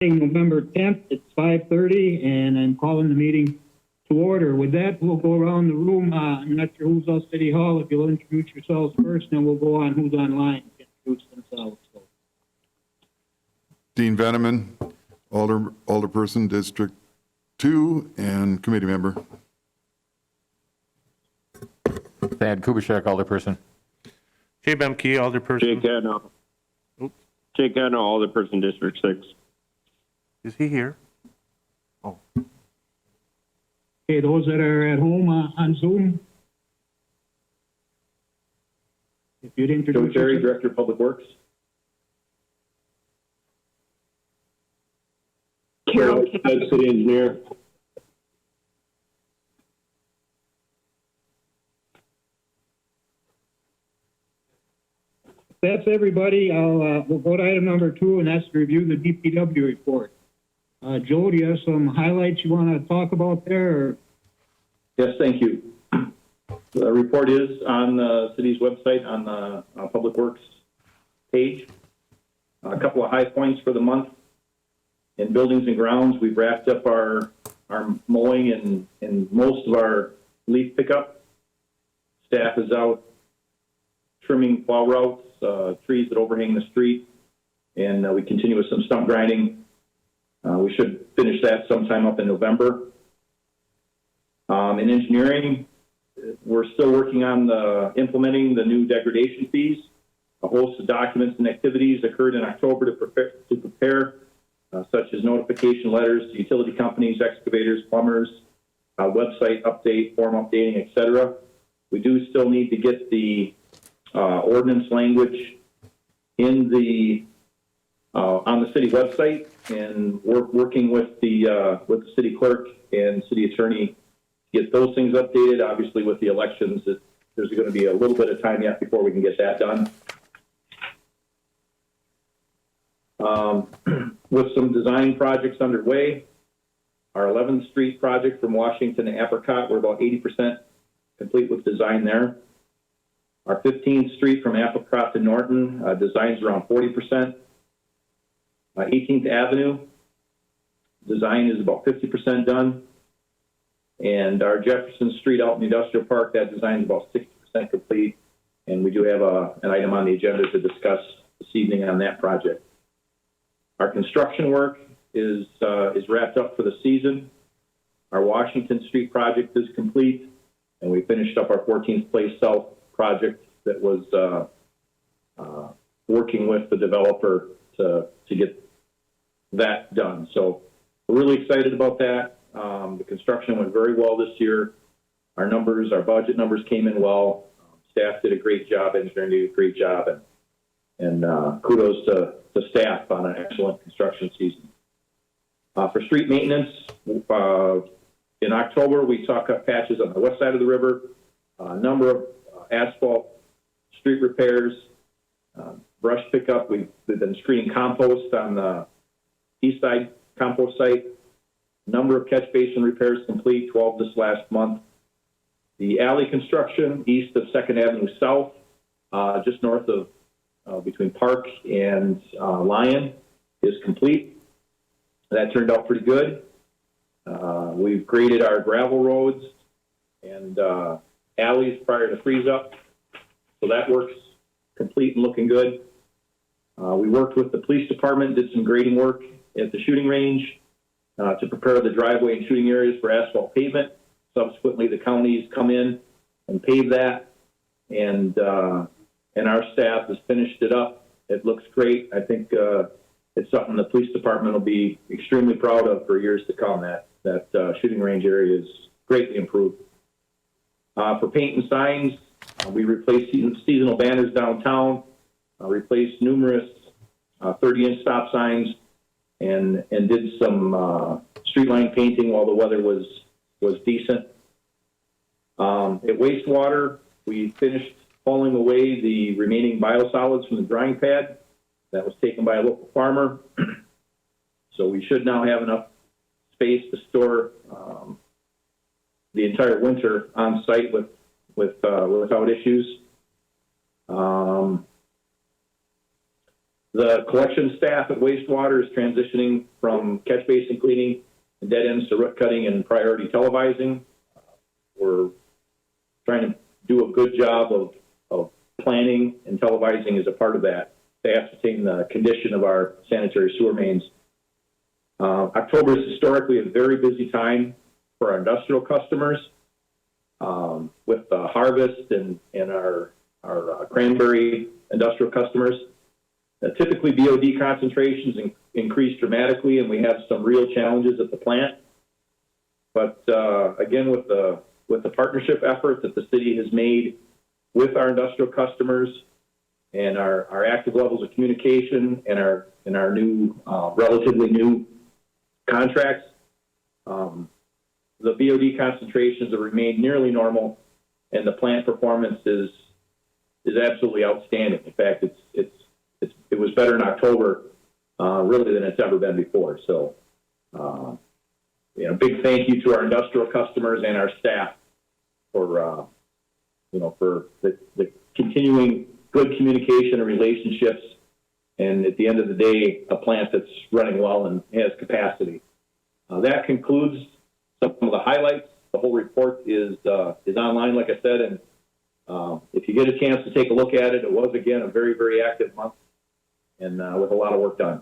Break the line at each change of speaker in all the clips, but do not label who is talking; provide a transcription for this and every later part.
November 10th, it's 5:30, and I'm calling the meeting to order. With that, we'll go around the room. I'm not sure who's on City Hall. If you'll introduce yourselves first, then we'll go on who's online to introduce themselves. So,
Dean Veneman, Alderperson, District 2, and committee member.
Thad Kubitschek, Alderperson.
Jay Bemke, Alderperson.
Jake Hadno. Jake Hadno, Alderperson, District 6.
Is he here?
okay, those that are at home on Zoom, if you'd
Joe
introduce
Terry,
yourself.
Director of Public Works.
Carol
City Engineer.
That's everybody. We'll go to item number 2, and that's to review the DPW report. Joe, do you have some highlights you want to talk about there? Or?
Yes, thank you. The report is on the city's website on the Public Works page. A couple of high points for the month. In buildings and grounds, we've wrapped up our mowing and most of our leaf pickup. Staff is out trimming plow routes, trees that overhang the street, and we continue with some stump grinding. We should finish that sometime up in November. In engineering, we're still working on implementing the new degradation fees. A host of documents and activities occurred in October to prepare such as notification letters to utility companies, excavators, plumbers, website update, form updating, etc. We do still need to get the ordinance language in the on the city website, and we're working with the city clerk and city attorney to get those things updated. Obviously, with the elections, there's going to be a little bit of time yet before we can get that done. With some design projects underway, our 11th Street project from Washington to Apricot, we're about 80% complete with design there. Our 15th Street from Apricot to Norton, design's around 40%. 18th Avenue, design is about 50% done. And our Jefferson Street out in the Industrial Park, that design is about 60% complete. And we do have an item on the agenda to discuss this evening on that project. Our construction work is wrapped up for the season. Our Washington Street project is complete, and we finished up our 14th Place South project that was working with the developer to get that done. So we're really excited about that. The construction went very well this year. Our budget numbers came in well. Staff did a great job, engineering did a great job, and kudos to staff on an excellent construction season. For street maintenance, in October, we saw cut patches on the west side of the river, a number of asphalt street repairs, brush pickup. We've been screening compost on the east side compost site. Number of catch basin repairs complete, 12 this last month. The alley construction east of 2nd Avenue South, just north of between Park and Lion, is complete. That turned out pretty good. We've graded our gravel roads and alleys prior to freeze up, so that works complete and looking good. We worked with the police department, did some grading work at the shooting range to prepare the driveway and shooting areas for asphalt pavement. Subsequently, the counties come in and pave that, and our staff has finished it up. It looks great. I think it's something the police department will be extremely proud of for years to come. That shooting range area is greatly improved. For paint and signs, we replaced seasonal banners downtown, replaced numerous 30-inch stop signs, and did some street line painting while the weather was decent. At wastewater, we finished hauling away the remaining biosolids from the drying pad that was taken by a local farmer. So we should now have enough space to store the entire winter on site without issues. The collection staff at wastewater is transitioning from catch basin cleaning and dead ends to root cutting and priority televising. We're trying to do a good job of planning, and televising is a part of that to ascertain the condition of our sanitary sewer mains. October is historically a very busy time for our industrial customers with the harvest and our cranberry industrial customers. Typically, BOD concentrations increase dramatically, and we have some real challenges at the plant. But again, with the partnership effort that the city has made with our industrial customers and our active levels of communication and our new, relatively new contracts, the BOD concentrations have remained nearly normal, and the plant performance is absolutely outstanding. In fact, it was better in October, really, than it's ever been before. So, big thank you to our industrial customers and our staff for, for the continuing good communication and relationships. And at the end of the day, a plant that's running well and has capacity. That concludes some of the highlights. The whole report is online, like I said, and if you get a chance to take a look at it, it was, again, a very, very active month and with a lot of work done.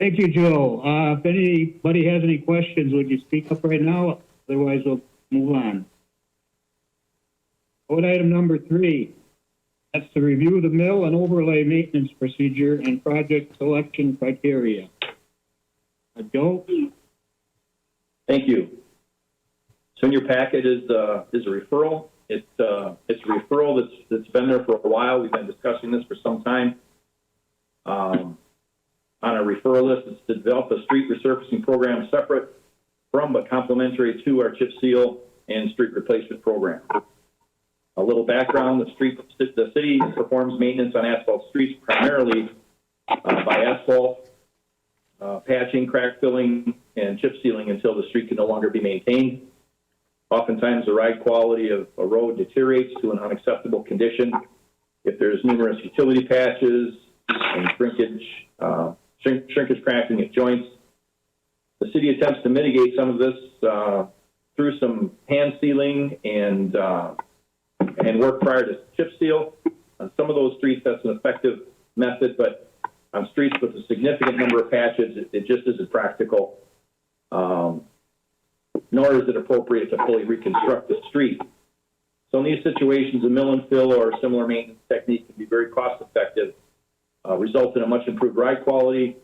Thank you, Joe. If anybody has any questions, would you speak up right now? Otherwise, we'll move on. Vote item number 3. That's to review the mill and overlay maintenance procedure and project selection criteria. Joe?
Thank you. So in your packet is a referral. It's a referral that's been there for a while. We've been discussing this for some time. On our referral list, it's to develop a street resurfacing program separate from but complementary to our chip seal and street replacement program. A little background: the city performs maintenance on asphalt streets primarily by asphalt patching, crack filling, and chip sealing until the street can no longer be maintained. Oftentimes, the ride quality of a road deteriorates to an unacceptable condition if there's numerous utility patches and shrinkage, cracking at joints. The city attempts to mitigate some of this through some hand sealing and work prior to chip seal. On some of those streets, that's an effective method, but on streets with a significant number of patches, it just isn't practical. Nor is it appropriate to fully reconstruct the street. So in these situations, a mill and fill or a similar maintenance technique can be very cost effective, result in a much improved ride quality,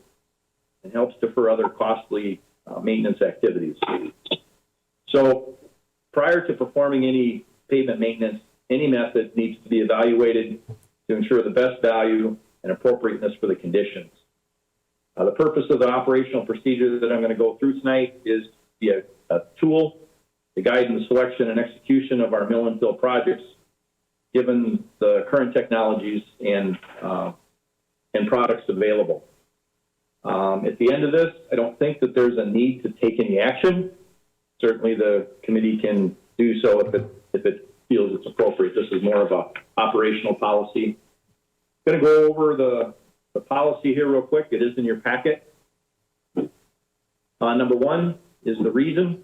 and helps defer other costly maintenance activities. So prior to performing any pavement maintenance, any method needs to be evaluated to ensure the best value and appropriateness for the conditions. The purpose of the operational procedure that I'm going to go through tonight is to be a tool to guide in the selection and execution of our mill and fill projects, given the current technologies and products available. At the end of this, I don't think that there's a need to take any action. Certainly, the committee can do so if it feels it's appropriate. This is more of a operational policy. I'm going to go over the policy here real quick. It is in your packet. Number 1 is the reason.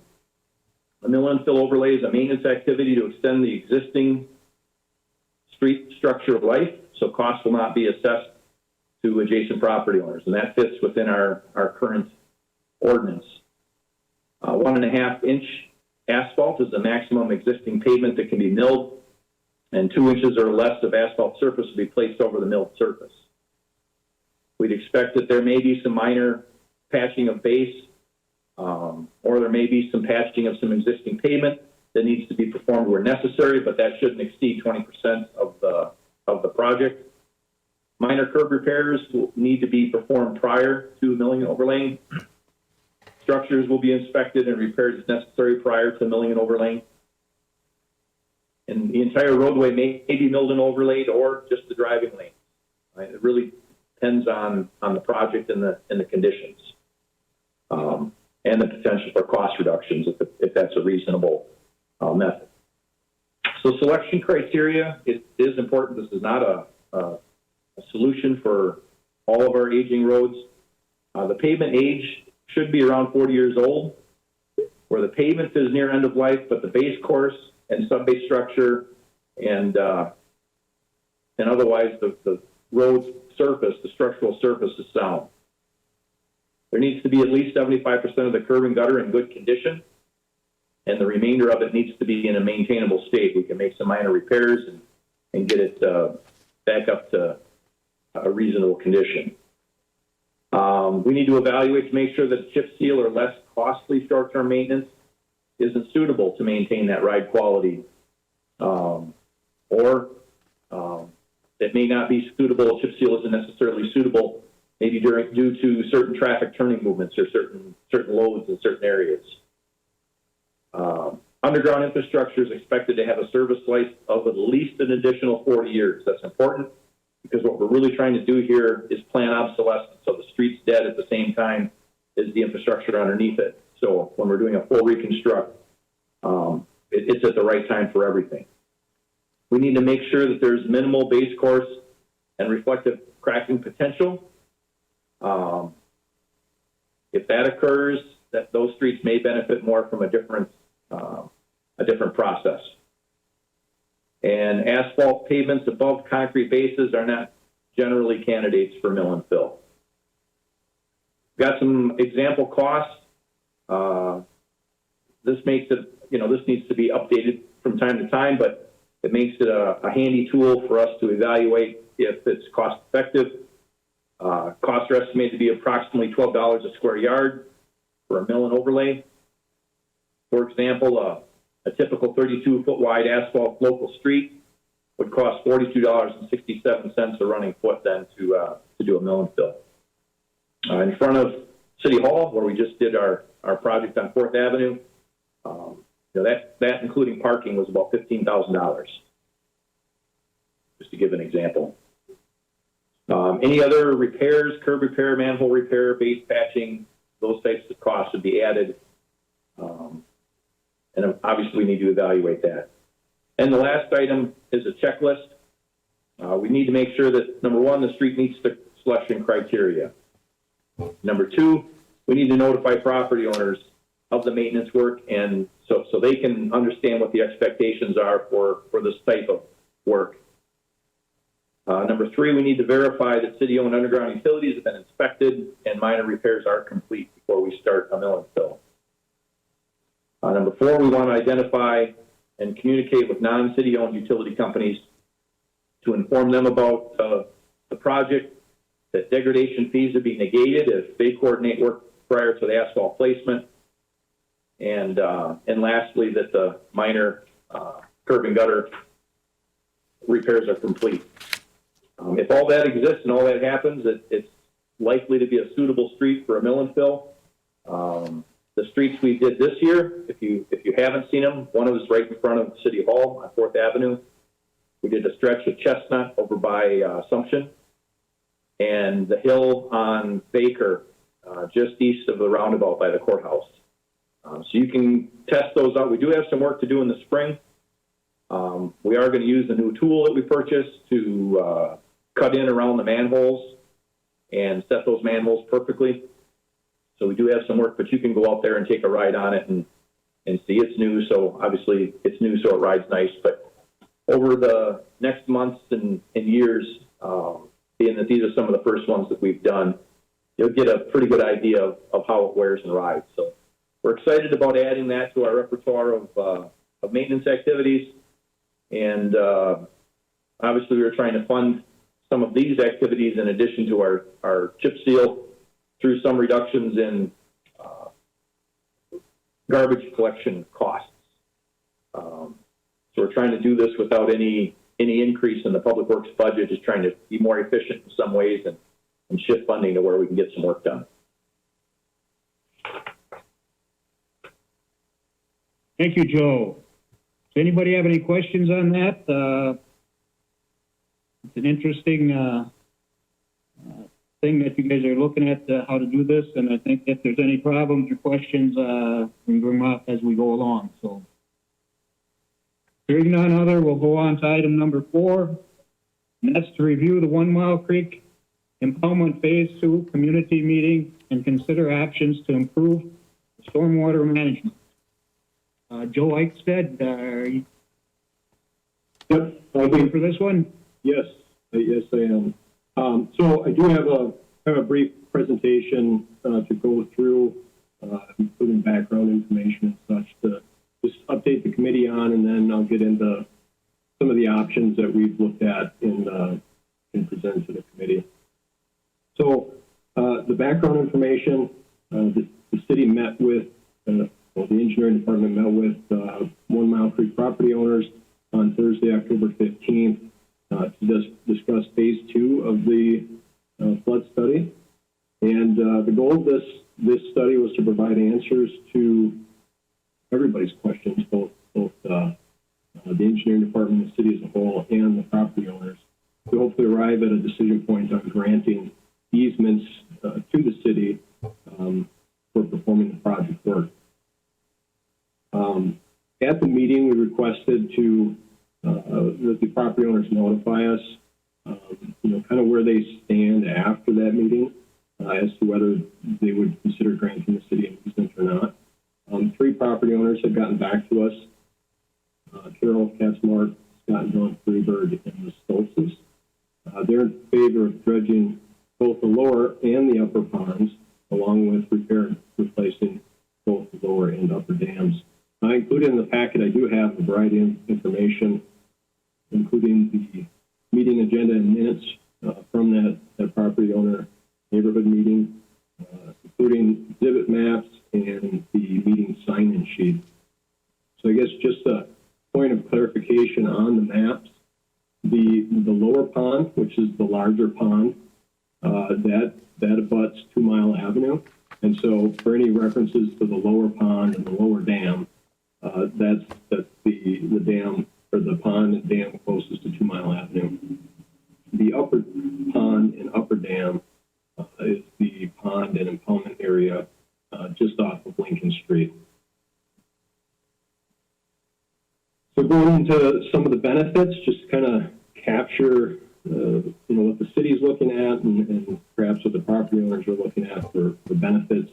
A mill and fill overlay is a maintenance activity to extend the existing street structure of life, so costs will not be assessed to adjacent property owners, and that fits within our current ordinance. 1.5 inch asphalt is the maximum existing pavement that can be milled, and 2 inches or less of asphalt surface will be placed over the milled surface. We'd expect that there may be some minor patching of base, or there may be some patching of some existing pavement that needs to be performed where necessary, but that shouldn't exceed 20% of the project. Minor curb repairs will need to be performed prior to milling and overlaying. Structures will be inspected and repaired as necessary prior to milling and overlaying. And the entire roadway may be milled and overlaid, or just the driving lane. Right? It really depends on the project and the conditions, and the potential for cost reductions if that's a reasonable method. So selection criteria is important. This is not a solution for all of our aging roads. The pavement age should be around 40 years old, where the pavement is near end of life, but the base course and sub-base structure and otherwise the road surface, the structural surface is sound. There needs to be at least 75% of the curb and gutter in good condition, and the remainder of it needs to be in a maintainable state. We can make some minor repairs and get it back up to a reasonable condition. We need to evaluate to make sure that chip seal or less costly short-term maintenance isn't suitable to maintain that ride quality, or it may not be suitable. Chip seal isn't necessarily suitable, maybe due to certain traffic turning movements or certain loads in certain areas. Underground infrastructure is expected to have a service life of at least an additional 40 years. That's important because what we're really trying to do here is plan obsolescence, so the street's dead at the same time as the infrastructure underneath it. So when we're doing a full reconstruct, it's at the right time for everything. We need to make sure that there's minimal base course and reflective cracking potential. If that occurs, that those streets may benefit more from a different process. And asphalt pavements above concrete bases are not generally candidates for mill and fill. Got some example costs. This makes it, this needs to be updated from time to time, but it makes it a handy tool for us to evaluate if it's cost effective. Costs are estimated to be approximately $12 a square yard for a mill and overlay. For example, a typical 32-foot wide asphalt local street would cost $42.67 a running foot then to do a mill and fill. In front of City Hall, where we just did our project on 4th Avenue, that including parking was about $15,000, just to give an example. Any other repairs, curb repair, manhole repair, base patching, those types of costs would be added. And obviously we need to evaluate that. And the last item is a checklist. We need to make sure that, number one, the street meets the selection criteria. Number two, we need to notify property owners of the maintenance work, and so they can understand what the expectations are for this type of work. Number three, we need to verify that city-owned underground utilities have been inspected and minor repairs are complete before we start a mill and fill. Number four, we want to identify and communicate with non-city-owned utility companies to inform them about the project, that degradation fees would be negated if they coordinate work prior to the asphalt placement, and lastly, that the minor curb and gutter repairs are complete. If all that exists and all that happens, it's likely to be a suitable street for a mill and fill. The streets we did this year, if you haven't seen them, one of us right in front of City Hall on 4th Avenue. We did a stretch of Chestnut over by Assumption, and the hill on Baker, just east of the roundabout by the courthouse. So you can test those out. We do have some work to do in the spring. We are going to use the new tool that we purchased to cut in around the manholes and set those manholes perfectly. So we do have some work, but you can go out there and take a ride on it and see. It's new, so obviously it's new, so it rides nice. But over the next months and years, being that these are some of the first ones that we've done, you'll get a pretty good idea of how it wears and rides. So we're excited about adding that to our repertoire of maintenance activities. And obviously we were trying to fund some of these activities in addition to our chip seal through some reductions in garbage collection costs. So we're trying to do this without any increase in the public works budget, just trying to be more efficient in some ways and shift funding to where we can get some work done.
Thank you, Joe. Does anybody have any questions on that? It's an interesting thing that you guys are looking at, how to do this, and I think if there's any problems or questions, we can bring them up as we go along. So, hearing none other, we'll go on to item number 4. And that's to review the 1 Mile Creek Impoundment Phase 2 community meeting and consider options to improve stormwater management. Joe Eichstead, are you
Yep, I'll
ready
be,
for this one?
yes, yes, I am. So I do have a brief presentation to go through, including background information and such to just update the committee on, and then I'll get into some of the options that we've looked at and presented to the committee. So the background information, the city met with, well, the engineering department met with 1 Mile Creek property owners on Thursday, October 15th, to discuss phase 2 of the flood study. And the goal of this study was to provide answers to everybody's questions, both the engineering department, the city as a whole, and the property owners, to hopefully arrive at a decision point on granting easements to the city for performing the project work. At the meeting, we requested that the property owners notify us, kind of where they stand after that meeting as to whether they would consider granting the city an easement or not. 3 property owners have gotten back to us: Carol Katzmark, Scott and John Freeberg, and the Stoltzes. They're in favor of dredging both the lower and the upper ponds, along with repair and replacing both the lower and upper dams. Included in the packet, I do have a variety of information, including the meeting agenda and minutes from that property owner neighborhood meeting, including exhibit maps and the meeting sign-in sheet. So I guess just a point of clarification on the maps, the lower pond, which is the larger pond, that abuts 2 Mile Avenue. And so for any references to the lower pond and the lower dam, that's the dam, or the pond and dam closest to 2 Mile Avenue. The upper pond and upper dam is the pond and impoundment area just off of Lincoln Street. So going into some of the benefits, just kind of capture what the city's looking at and perhaps what the property owners are looking at for benefits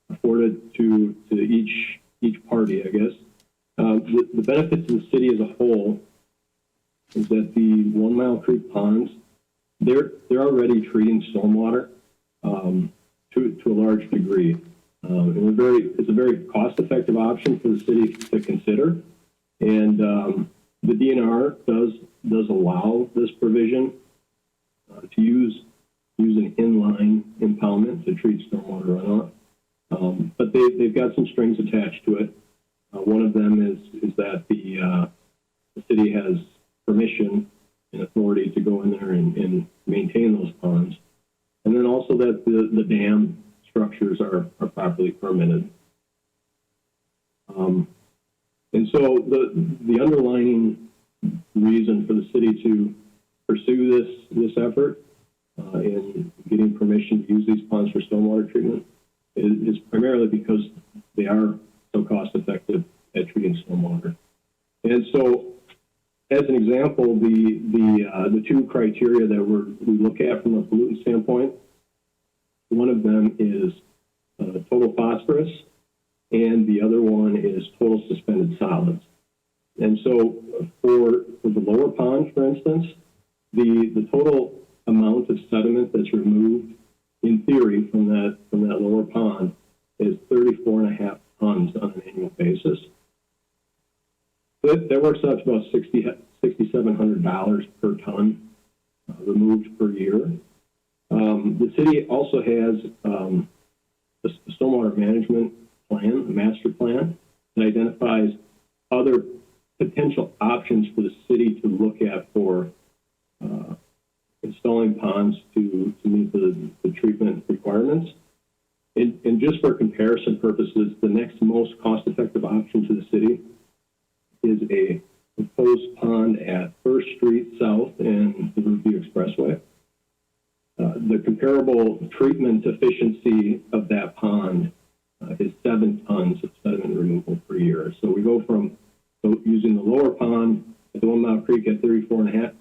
afforded to each party, I guess. The benefit to the city as a whole is that the 1 Mile Creek ponds, they're already treating stormwater to a large degree. And it's a very cost-effective option for the city to consider. And the DNR does allow this provision to use an inline impoundment to treat stormwater runoff. But they've got some strings attached to it. One of them is that the city has permission and authority to go in there and maintain those ponds. And then also that the dam structures are properly permitted. And so the underlying reason for the city to pursue this effort in getting permission to use these ponds for stormwater treatment is primarily because they are so cost effective at treating stormwater. And so, as an example, the 2 criteria that we look at from a pollutant standpoint, one of them is total phosphorus, and the other one is total suspended solids. And so for the lower pond, for instance, the total amount of sediment that's removed in theory from that lower pond is 34.5 tons on an annual basis. That works out to about $6,700 per ton removed per year. The city also has the stormwater management plan, a master plan, that identifies other potential options for the city to look at for installing ponds to meet the treatment requirements. And just for comparison purposes, the next most cost-effective option to the city is a proposed pond at First Street South and the Review Expressway. The comparable treatment efficiency of that pond is 7 tons of sediment removal per year. So we go from using the lower pond at the 1 Mile Creek at 34.5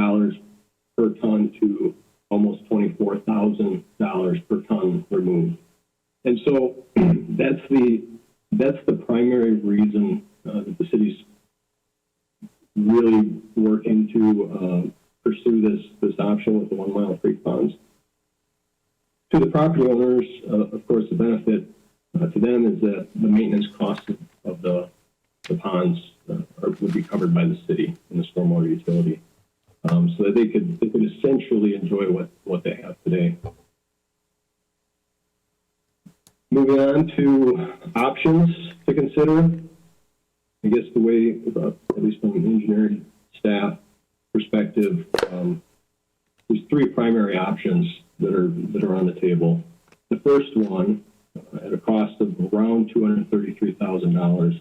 $1,800 per ton to almost $24,000 per ton removed. And so that's the primary reason that the city's really working to pursue this option with the 1 Mile Creek ponds. To the property owners, of course, the benefit to them is that the maintenance costs of the ponds would be covered by the city and the stormwater utility, so that they could essentially enjoy what they have today. Moving on to options to consider, I guess the way, at least from an engineering staff perspective, there's 3 primary options that are on the table. The first one, at a cost of around $233,000,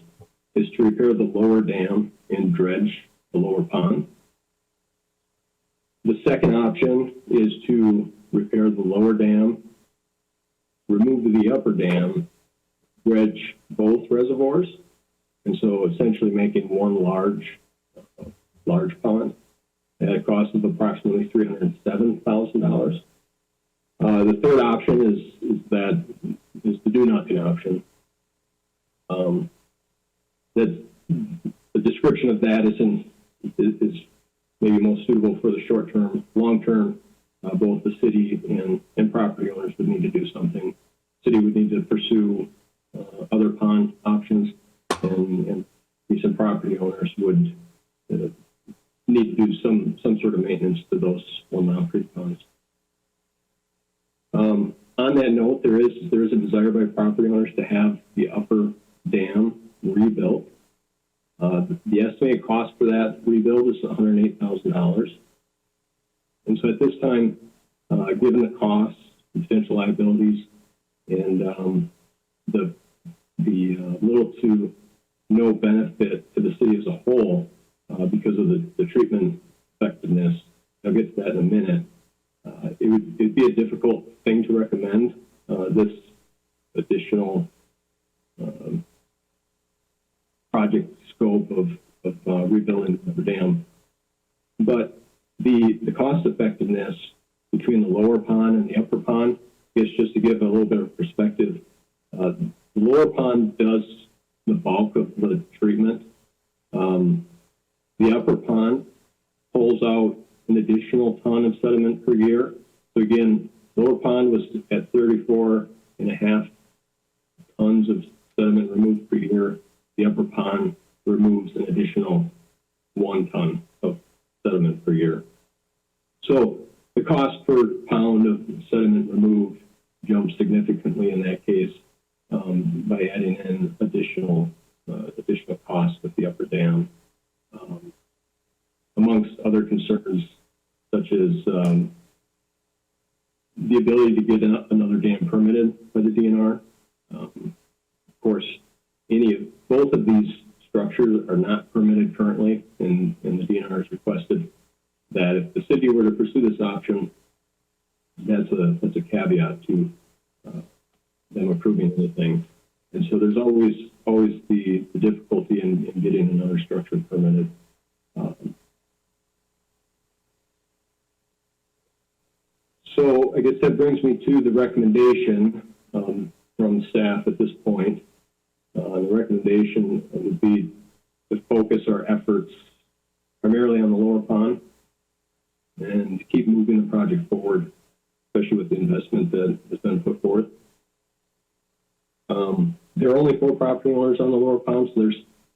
is to repair the lower dam and dredge the lower pond. The second option is to repair the lower dam, remove the upper dam, dredge both reservoirs, and so essentially making one large pond at a cost of approximately $307,000. The third option is the do nothing option. That the description of that is maybe most suitable for the short term. Long term, both the city and property owners would need to do something. City would need to pursue other pond options, and recent property owners would need to do some sort of maintenance to those 1 Mile Creek ponds. On that note, there is a desire by property owners to have the upper dam rebuilt. The estimated cost for that rebuild is $108,000. And so at this time, given the costs, potential liabilities, and the little to no benefit to the city as a whole because of the treatment effectiveness, I'll get to that in a minute, it'd be a difficult thing to recommend this additional project scope of rebuilding the dam. But the cost effectiveness between the lower pond and the upper pond, I guess just to give a little bit of perspective, the lower pond does the bulk of the treatment. The upper pond pulls out an additional ton of sediment per year. So again, lower pond was at 34.5 tons of sediment removed per year. The upper pond removes an additional 1 ton of sediment per year. So the cost per pound of sediment removed jumps significantly in that case by adding in additional costs with the upper dam. Amongst other concerns, such as the ability to get another dam permitted by the DNR. Of course, both of these structures are not permitted currently, and the DNR has requested that if the city were to pursue this option, that's a caveat to them approving anything. And so there's always the difficulty in getting another structure permitted. So I guess that brings me to the recommendation from staff at this point. The recommendation would be to focus our efforts primarily on the lower pond and to keep moving the project forward, especially with the investment that has been put forth. There are only 4 property owners on the lower pond, so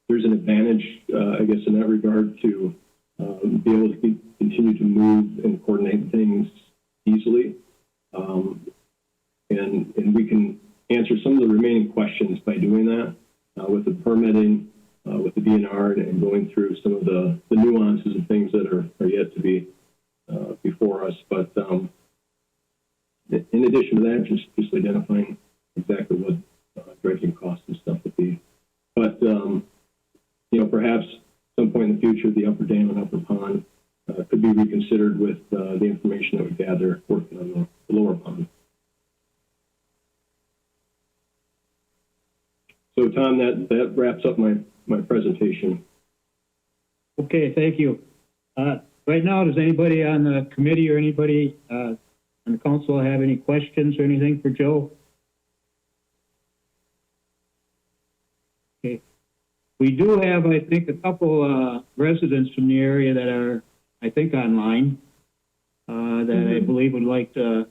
there's an advantage, I guess, in that regard to be able to continue to move and coordinate things easily. And we can answer some of the remaining questions by doing that with the permitting, with the DNR, and going through some of the nuances and things that are yet to be before us. But in addition to that, just identifying exactly what dredging costs and stuff would be. But, perhaps some point in the future, the upper dam and upper pond could be reconsidered with the information that we gather working on the lower pond. So, Tom, that wraps up my presentation.
Okay, thank you. right now, does anybody on the committee or anybody on the council have any questions or anything for Joe? Okay. We do have, I think, a couple residents from the area that are, I think, online that I believe would like to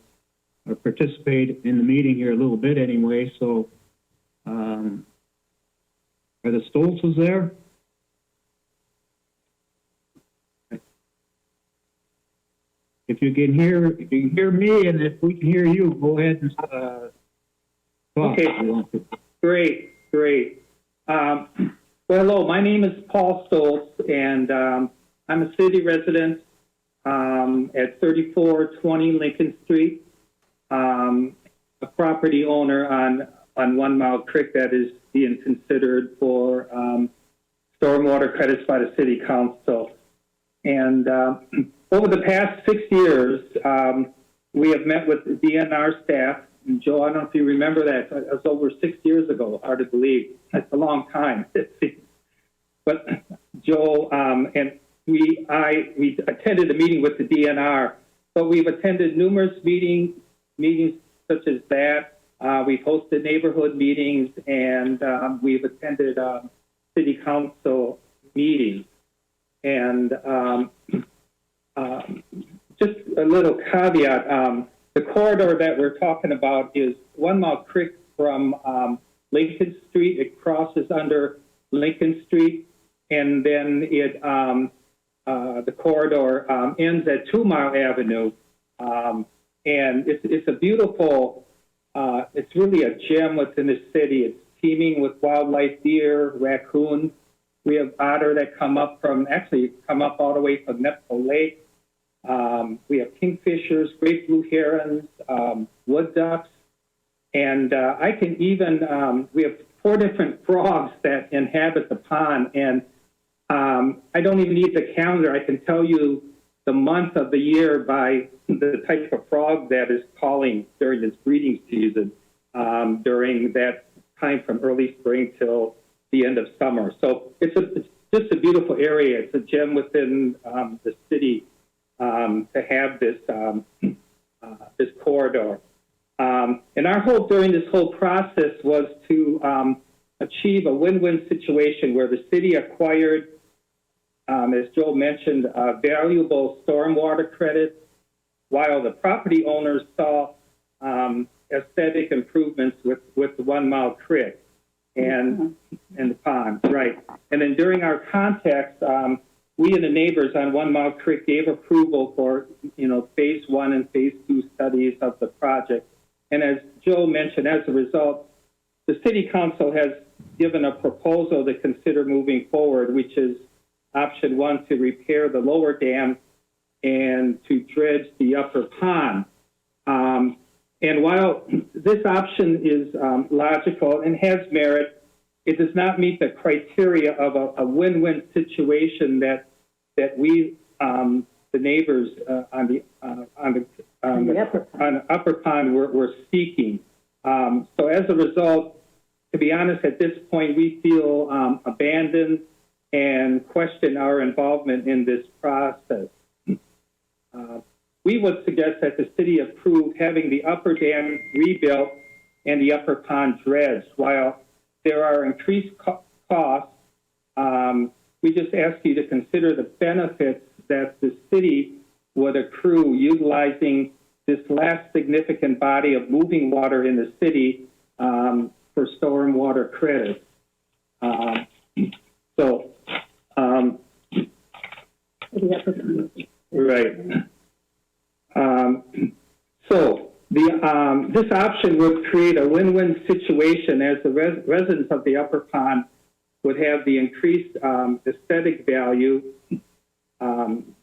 participate in the meeting here a little bit anyway. So are the Stoltzes there? If you can hear me, and if we can hear you, go ahead and talk.
Okay.
If you want to.
Great. Well, hello, my name is Paul Stoltz, and I'm a city resident at 3420 Lincoln Street, a property owner on 1 Mile Creek that is being considered for stormwater credits by the city council. And over the past 6 years, we have met with the DNR staff. And Joe, I don't know if you remember that. It was over 6 years ago, hard to believe. That's a long time. But Joe and we attended a meeting with the DNR, but we've attended numerous meetings such as that. We've hosted neighborhood meetings, and we've attended city council meetings. And just a little caveat, the corridor that we're talking about is 1 Mile Creek from Lincoln Street. It crosses under Lincoln Street, and then the corridor ends at 2 Mile Avenue. And it's a beautiful, it's really a gem within the city. It's teeming with wildlife, deer, raccoons. We have otter that come up all the way from Nepco Lake. We have kingfishers, great blue herons, wood ducks, and I can even, we have 4 different frogs that inhabit the pond, and I don't even need the calendar. I can tell you the month of the year by the type of frog that is calling during its breeding season, during that time from early spring till the end of summer. So it's just a beautiful area. It's a gem within the city to have this this corridor. And our hope during this whole process was to achieve a win-win situation where the city acquired, as Joel mentioned, valuable stormwater credits, while the property owners saw aesthetic improvements with the 1 Mile Creek and the pond, right? And then during our contacts, we and the neighbors on 1 Mile Creek gave approval for, phase 1 and phase 2 studies of the project. And as Joe mentioned, as a result, the city council has given a proposal to consider moving forward, which is option 1, to repair the lower dam and to dredge the upper pond. And while this option is logical and has merit, it does not meet the criteria of a win-win situation that we, the neighbors on the upper pond, were seeking. So as a result, to be honest, at this point, we feel abandoned and question our involvement in this process. We would suggest that the city approve having the upper dam rebuilt and the upper pond dredged. While there are increased costs, we just ask you to consider the benefits that the city would accrue utilizing this last significant body of moving water in the city for stormwater credits. Right. This option would create a win-win situation, as the residents of the upper pond would have the increased aesthetic value on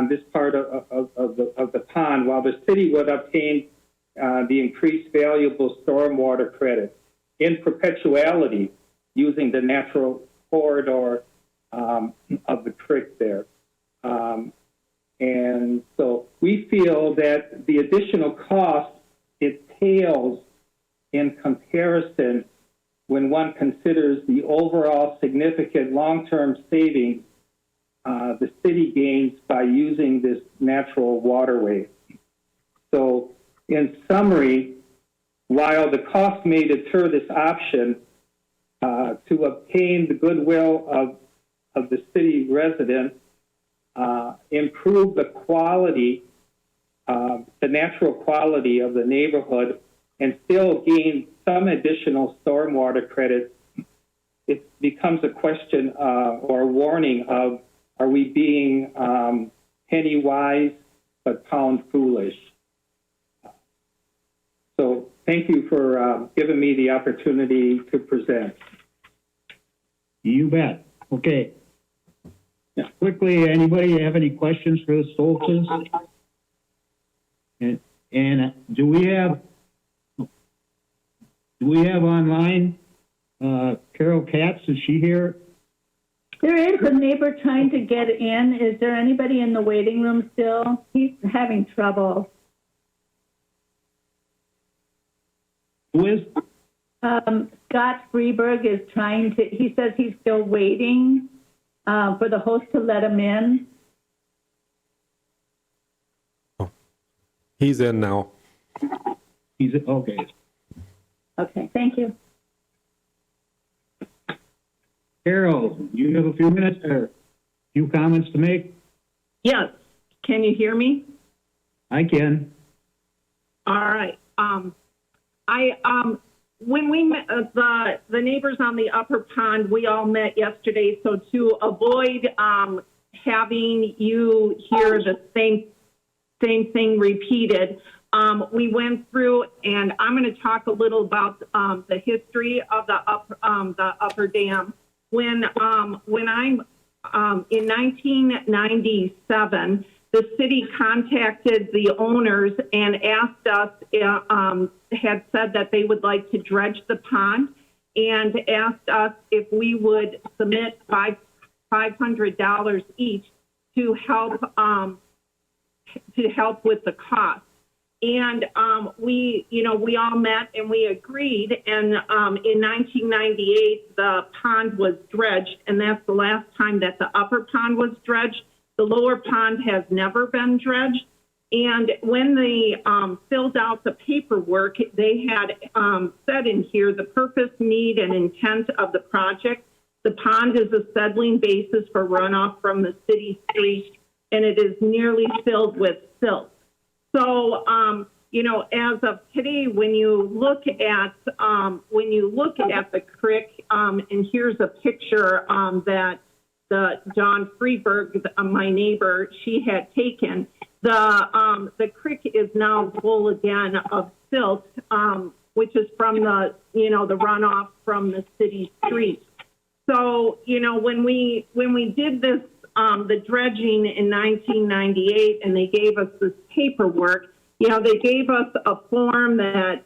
this part of the pond, while the city would obtain the increased valuable stormwater credit in perpetuality using the natural corridor of the creek there. And so we feel that the additional cost, it pales in comparison when one considers the overall significant long-term savings the city gains by using this natural waterway. So in summary, while the cost may deter this option, to obtain the goodwill of the city residents, improve the quality, the natural quality of the neighborhood, and still gain some additional stormwater credits, it becomes a question or a warning of, are we being penny wise but pound foolish? So thank you for giving me the opportunity to present.
You bet. Okay. Now, quickly, anybody have any questions for the Stoltzes? And do we have online Carol Katz? Is she here?
There is a neighbor trying to get in. Is there anybody in the waiting room still? He's having trouble.
Who is?
Scott Freeberg is trying to, he says he's still waiting for the host to let him in.
He's in now.
He's okay.
Okay, thank you.
Carol, you have a few minutes or a few comments to make?
Yes. Can you hear me?
I can.
All right. When we met, the neighbors on the upper pond, we all met yesterday. So to avoid having you hear the same thing repeated, we went through, and I'm going to talk a little about the history of the upper dam. When I'm in 1997, the city contacted the owners and asked us, had said that they would like to dredge the pond, and asked us if we would submit $500 each to help with the cost. And we all met and we agreed. And in 1998, the pond was dredged, and that's the last time that the upper pond was dredged. The lower pond has never been dredged. And when they filled out the paperwork, they had said in here the purpose, need, and intent of the project. The pond is a settling basis for runoff from the city street, and it is nearly filled with silt. So, as of today, when you look at the creek, and here's a picture that John Freeberg, my neighbor, she had taken. The creek is now full again of silt, which is from the runoff from the city street. So, when we did this, the dredging in 1998, and they gave us this paperwork, they gave us a form that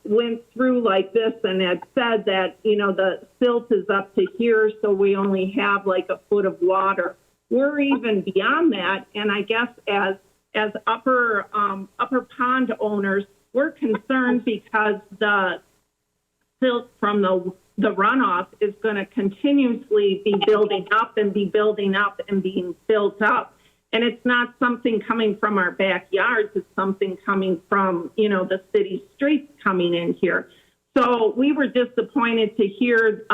went through like this and had said that, the silt is up to here, so we only have like a foot of water. We're even beyond that, and I guess as upper pond owners, we're concerned because the silt from the runoff is going to continuously be building up and being built up. And it's not something coming from our backyards. It's something coming from, the city streets coming in here. So we were disappointed to hear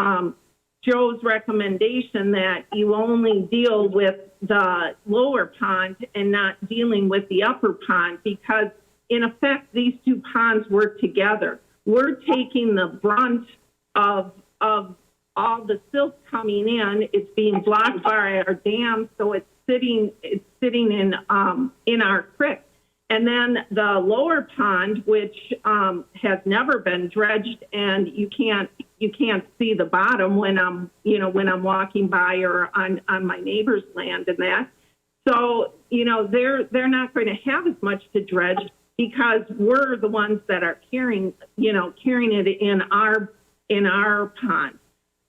Joe's recommendation that you only deal with the lower pond and not dealing with the upper pond, because in effect, these two ponds work together. We're taking the brunt of all the silt coming in. It's being blocked by our dam, so it's sitting in our creek. And then the lower pond, which has never been dredged, and you can't see the bottom when I'm walking by or on my neighbor's land and that. So, they're not going to have as much to dredge because we're the ones that are carrying it in our pond.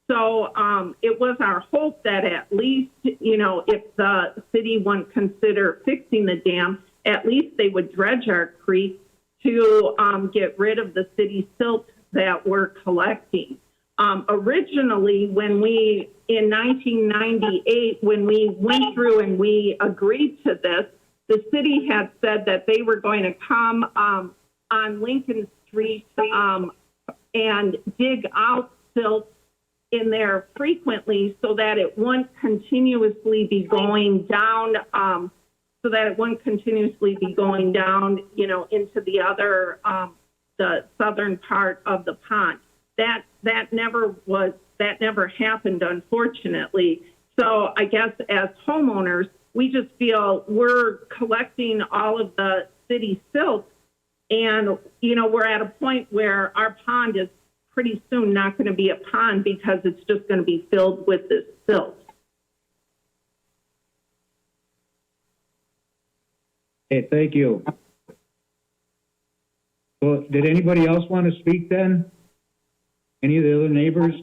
So it was our hope that at least, if the city wouldn't consider fixing the dam, at least they would dredge our creek to get rid of the city silt that we're collecting. originally, in 1998, when we went through and we agreed to this, the city had said that they were going to come on Lincoln Street and dig out silt in there frequently so that it wouldn't continuously be going down, into the other, the southern part of the pond. That never happened, unfortunately. So I guess as homeowners, we just feel we're collecting all of the city silt, and, we're at a point where our pond is pretty soon not going to be a pond because it's just going to be filled with this silt.
Okay, thank you. So did anybody else want to speak then? Any of the other neighbors?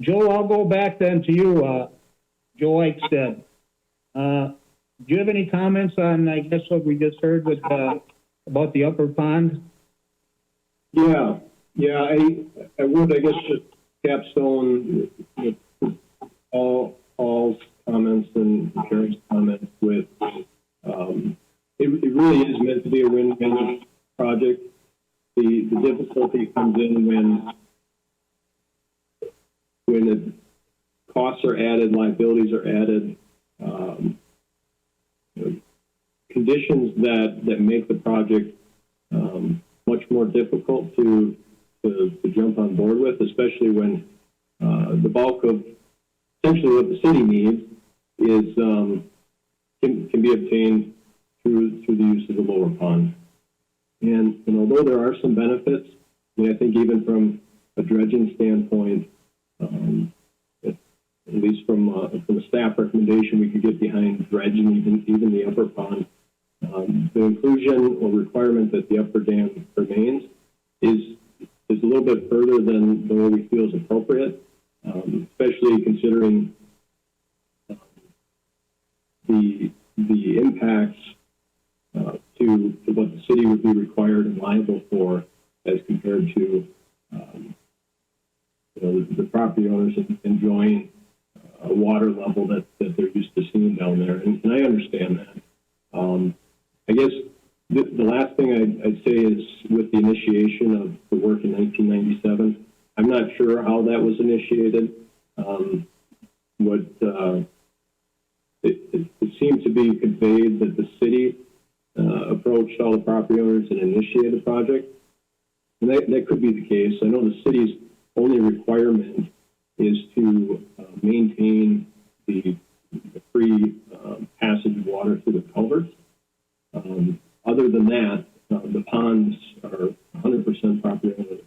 Joe, I'll go back then to you, Joe Eichstead. Do you have any comments on, I guess, what we just heard with, about the upper pond?
Yeah, I would, I guess, just capstone all comments and Karen's comments with, it really is meant to be a win-win project. The difficulty comes in when the costs are added, liabilities are added, conditions that make the project much more difficult to jump on board with, especially when the bulk of essentially what the city needs is can be obtained through the use of the lower pond. And although there are some benefits, I think even from a dredging standpoint, at least from a staff recommendation, we could get behind dredging even the upper pond. The inclusion or requirement that the upper dam remains is a little bit further than what we feel is appropriate, especially considering the impacts to what the city would be required and liable for as compared to the property owners enjoying a water level that they're used to seeing down there. And I understand that. I guess the last thing I'd say is with the initiation of the work in 1997, I'm not sure how that was initiated. It seemed to be conveyed that the city approached all the property owners and initiated the project. And that could be the case. I know the city's only requirement is to maintain the free passage of water through the culverts. Other than that, the ponds are 100% property owner's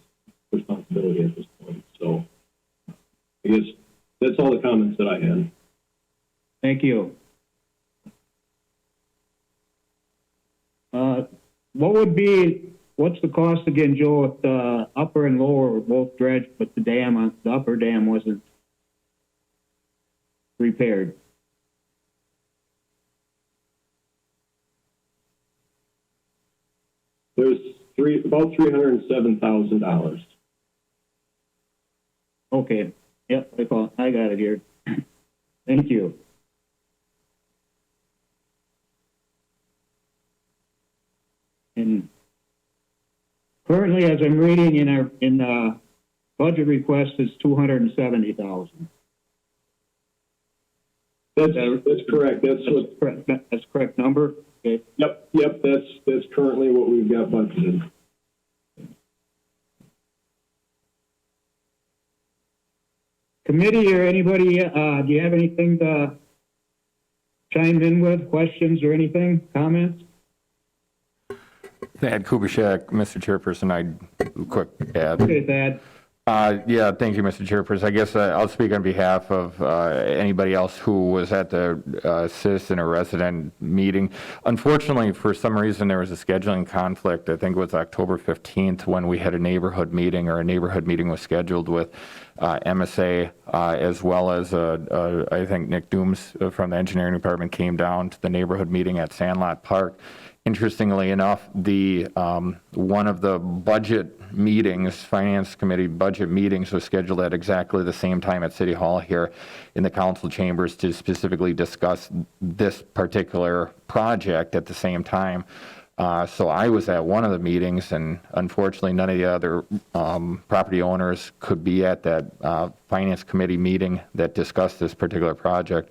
responsibility at this point. So I guess that's all the comments that I had.
Thank you. What's the cost again, Joe, if the upper and lower were both dredged, but the upper dam wasn't repaired?
There's about $307,000.
Okay. Yep, I got it here. Thank you. And currently, as I'm reading in budget request, is $270,000.
That's correct.
That's correct number. Okay.
Yep. That's currently what we've got budgeted.
Committee or anybody, do you have anything to chime in with? Questions or anything? Comments?
Thad Kubiszek, Mr. Chairperson, I'd quick add.
Okay, Thad.
Yeah, thank you, Mr. Chairperson. I guess I'll speak on behalf of anybody else who was at the citizen or resident meeting. Unfortunately, for some reason, there was a scheduling conflict. I think it was October 15th when we had a neighborhood meeting, or a neighborhood meeting was scheduled with MSA, as well as I think Nick Dooms from the engineering department came down to the neighborhood meeting at Sandlot Park. Interestingly enough, one of the budget meetings, Finance Committee budget meetings, was scheduled at exactly the same time at City Hall here in the council chambers to specifically discuss this particular project at the same time. So I was at one of the meetings, and unfortunately, none of the other property owners could be at that Finance Committee meeting that discussed this particular project.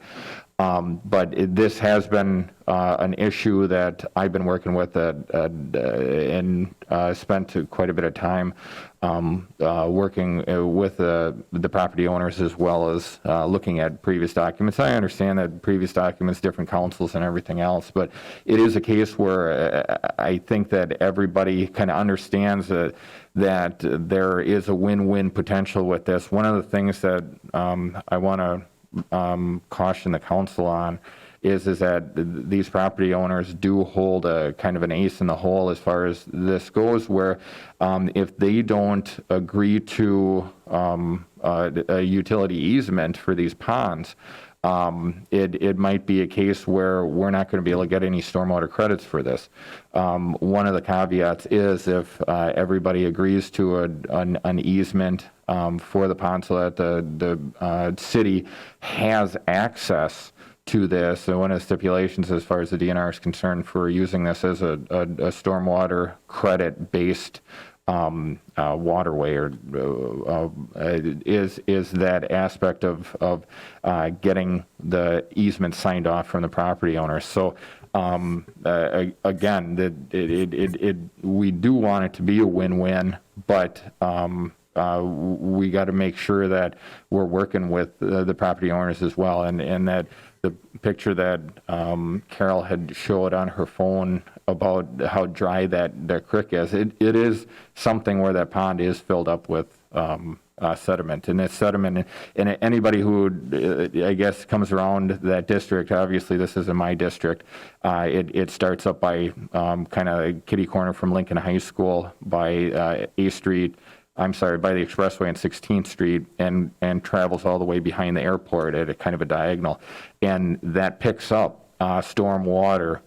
But this has been an issue that I've been working with and spent quite a bit of time working with the property owners, as well as looking at previous documents. I understand that previous documents, different councils and everything else, but it is a case where I think that everybody kind of understands that there is a win-win potential with this. One of the things that I want to caution the council on is that these property owners do hold a kind of an ace in the hole as far as this goes, where if they don't agree to a utility easement for these ponds, it might be a case where we're not going to be able to get any stormwater credits for this. One of the caveats is if everybody agrees to an easement for the pond so that the city has access to this. And one of the stipulations as far as the DNR is concerned for using this as a stormwater credit-based waterway is that aspect of getting the easement signed off from the property owner. So again, we do want it to be a win-win, but we got to make sure that we're working with the property owners as well, and that the picture that Carol had showed on her phone about how dry that creek is, it is something where that pond is filled up with sediment, and it's sediment, and anybody who I guess comes around that district, obviously this isn't my district, it starts up by kind of kitty corner from Lincoln High School by A Street, by the expressway on 16th Street, and travels all the way behind the airport at a kind of a diagonal. And that picks up storm water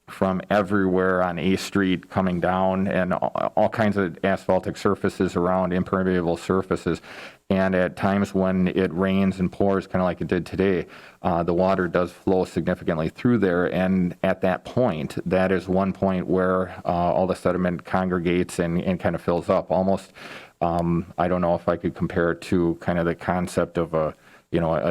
from everywhere on A Street coming down, and all kinds of asphaltic surfaces around, impermeable surfaces. And at times when it rains and pours, kind of like it did today, the water does flow significantly through there. And at that point, that is one point where all the sediment congregates and kind of fills up. Almost, I don't know if I could compare it to kind of the concept of a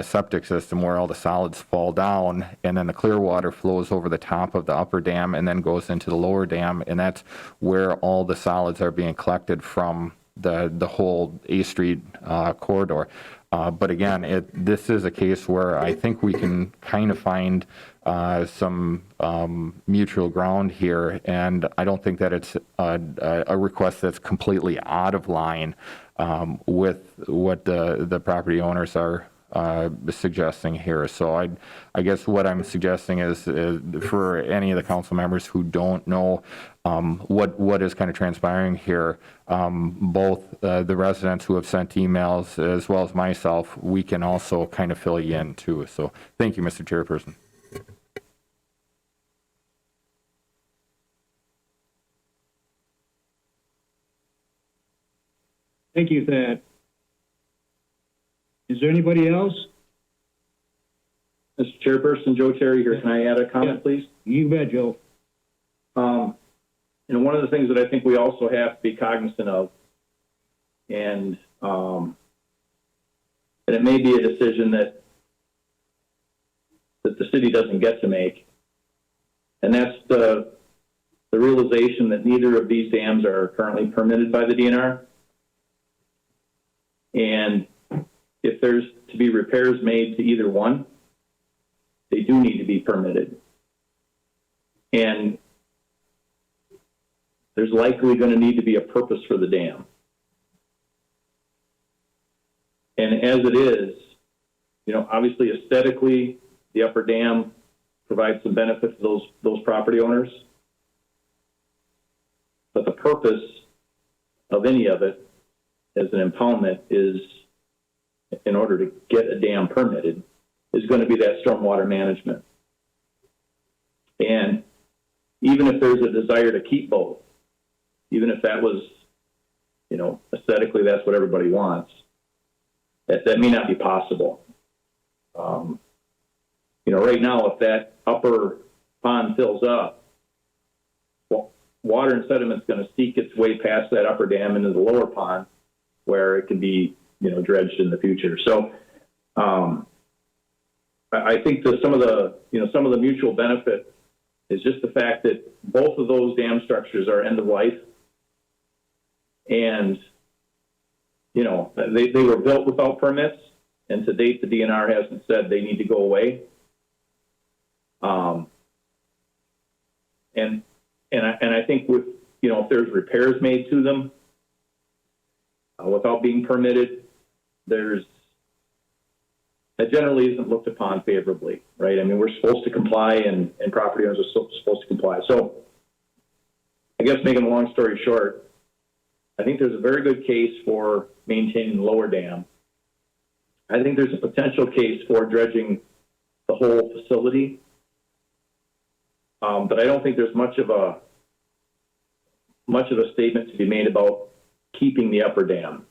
septic system where all the solids fall down and then the clear water flows over the top of the upper dam and then goes into the lower dam. And that's where all the solids are being collected from the whole A Street corridor. But again, this is a case where I think we can kind of find some mutual ground here, and I don't think that it's a request that's completely out of line with what the property owners are suggesting here. So I guess what I'm suggesting is for any of the council members who don't know what is kind of transpiring here, both the residents who have sent emails as well as myself, we can also kind of fill you in too. So thank you, Mr. Chairperson.
Thank you, Thad. Is there anybody else?
Mr. Chairperson, Joe Terry here. Can I add a comment, please?
You bet, Joe.
One of the things that I think we also have to be cognizant of, and it may be a decision that the city doesn't get to make, and that's the realization that neither of these dams are currently permitted by the DNR. And if there's to be repairs made to either one, they do need to be permitted. And there's likely going to need to be a purpose for the dam. And as it is, obviously aesthetically, the upper dam provides some benefit to those property owners. But the purpose of any of it as an impoundment is in order to get a dam permitted is going to be that stormwater management. And even if there's a desire to keep both, even if that was, you know, aesthetically that's what everybody wants, that may not be possible. You know, right now, if that upper pond fills up, well, water and sediment's going to seek its way past that upper dam into the lower pond, where it can be, you know, dredged in the future. So, I think that some of the mutual benefit is just the fact that both of those dam structures are end of life, and you know they were built without permits, and to date the DNR hasn't said they need to go away. And I think with, you know, if there's repairs made to them without being permitted, that generally isn't looked upon favorably, right? I mean, we're supposed to comply, and property owners are supposed to comply. So I guess making a long story short, I think there's a very good case for maintaining the lower dam. I think there's a potential case for dredging the whole facility. But I don't think there's much of a statement to be made about keeping the upper dam.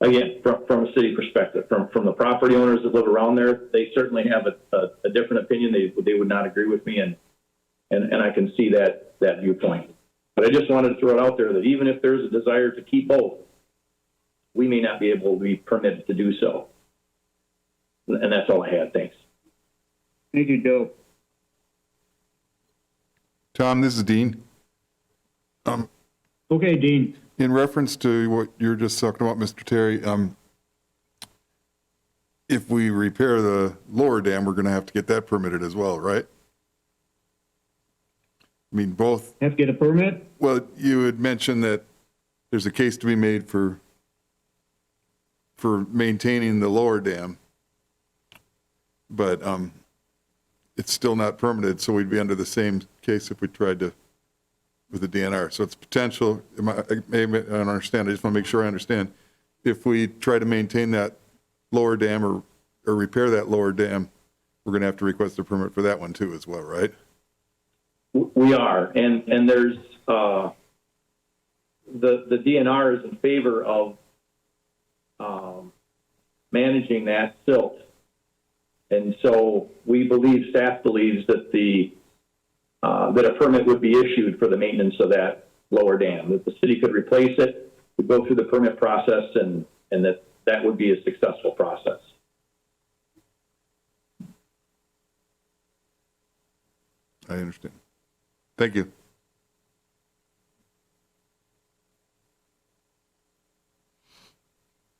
Again, from a city perspective, from the property owners that live around there, they certainly have a different opinion. They would not agree with me, and I can see that viewpoint. But I just wanted to throw it out there that even if there's a desire to keep both, we may not be able to be permitted to do so. And that's all I had. Thanks.
Thank you, Joe.
Tom, this is Dean.
Okay, Dean.
In reference to what you're just talking about, Mr. Terry, if we repair the lower dam, we're going to have to get that permitted as well, right? I mean, both.
Have to get a permit?
Well, you had mentioned that there's a case to be made for maintaining the lower dam, but it's still not permitted, so we'd be under the same case if we tried to with the DNR. So it's potential. I don't understand. I just want to make sure I understand. If we try to maintain that lower dam or repair that lower dam, we're going to have to request a permit for that one too as well, right?
We are, and there's the DNR is in favor of managing that silt, and so staff believes that that a permit would be issued for the maintenance of that lower dam. That the city could replace it, would go through the permit process, and that would be a successful process.
I understand. Thank you.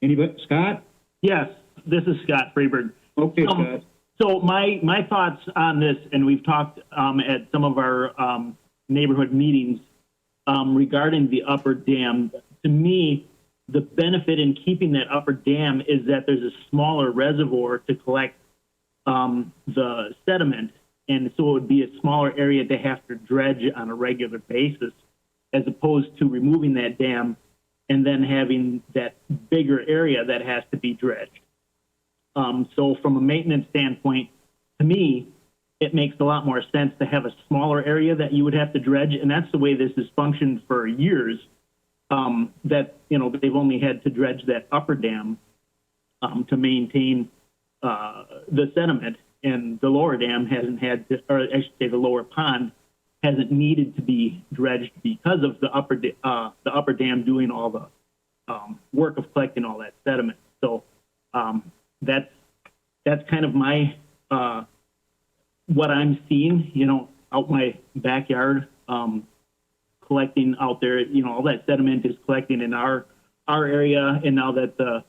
Anybody? Scott?
Yes, this is Scott Freeberg.
Okay, Scott.
So my thoughts on this, and we've talked at some of our neighborhood meetings regarding the upper dam. To me, the benefit in keeping that upper dam is that there's a smaller reservoir to collect the sediment, and so it would be a smaller area to have to dredge on a regular basis, as opposed to removing that dam and then having that bigger area that has to be dredged. So from a maintenance standpoint, to me, it makes a lot more sense to have a smaller area that you would have to dredge, and that's the way this has functioned for years, that, you know, they've only had to dredge that upper dam to maintain the sediment, and the lower dam hasn't had to, or I should say the lower pond hasn't needed to be dredged because of the upper dam doing all the work of collecting all that sediment. So that's kind of my what I'm seeing, you know, out my backyard, collecting out there. You know, all that sediment is collecting in our area, and now that the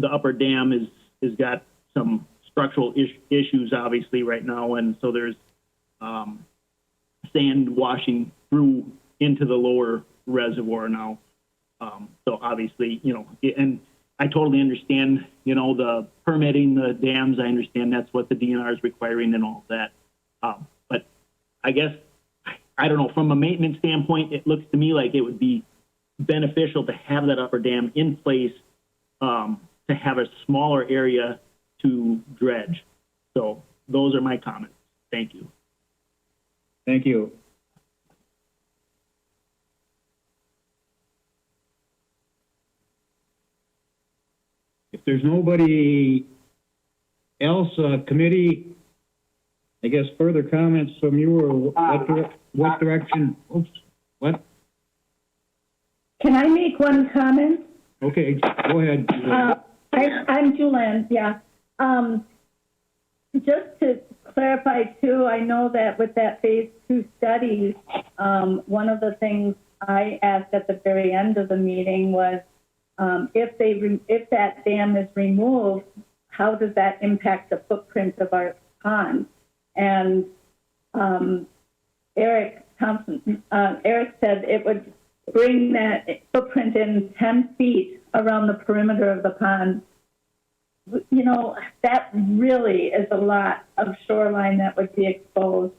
upper dam is got some structural issues obviously right now, and so there's sand washing through into the lower reservoir now. So obviously, you know, and I totally understand, you know, the permitting the dams. I understand that's what the DNR is requiring and all of that. But I guess, I don't know, from a maintenance standpoint, it looks to me like it would be beneficial to have that upper dam in place to have a smaller area to dredge. So those are my comments. Thank you.
Thank you. If there's nobody else, committee, I guess further comments from you, or what direction? Oops, what?
Can I make one comment?
Okay, go ahead.
I'm Julian, yeah. Just to clarify too, I know that with that phase 2 study, one of the things I asked at the very end of the meeting was, if that dam is removed, how does that impact the footprint of our pond? And Eric said it would bring that footprint in 10 feet around the perimeter of the pond. You know, that really is a lot of shoreline that would be exposed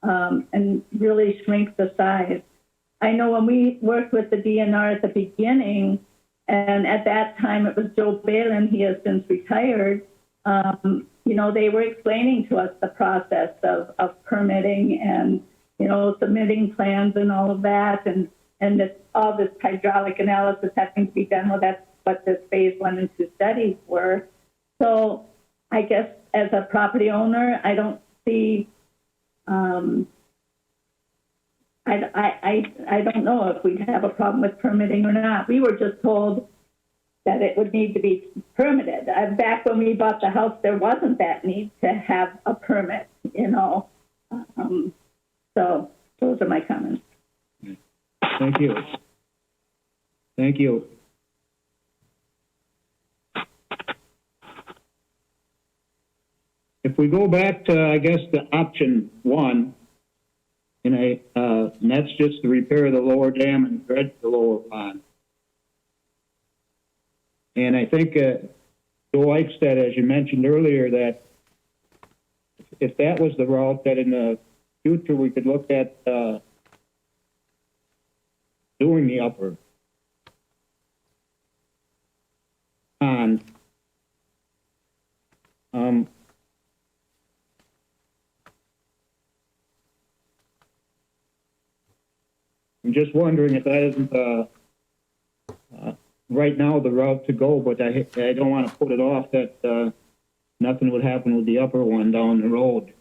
and really shrink the size. I know when we worked with the DNR at the beginning, and at that time it was Joe Balin, he has since retired, you know, they were explaining to us the process of permitting and, you know, submitting plans and all of that, and all this hydraulic analysis having to be done. Well, that's what this phase 1 and 2 studies were. So I guess as a property owner, I don't see, I don't know if we'd have a problem with permitting or not. We were just told that it would need to be permitted. Back when we bought the house, there wasn't that need to have a permit, you know. So those are my comments.
Thank you. Thank you. If we go back to, I guess, the option 1, and that's just the repair of the lower dam and dredge the lower pond. And I think Joe Eichstadt, as you mentioned earlier, that if that was the route, that in the future we could look at doing the upper pond. I'm just wondering if that isn't right now the route to go, but I don't want to put it off that nothing would happen with the upper one down the road.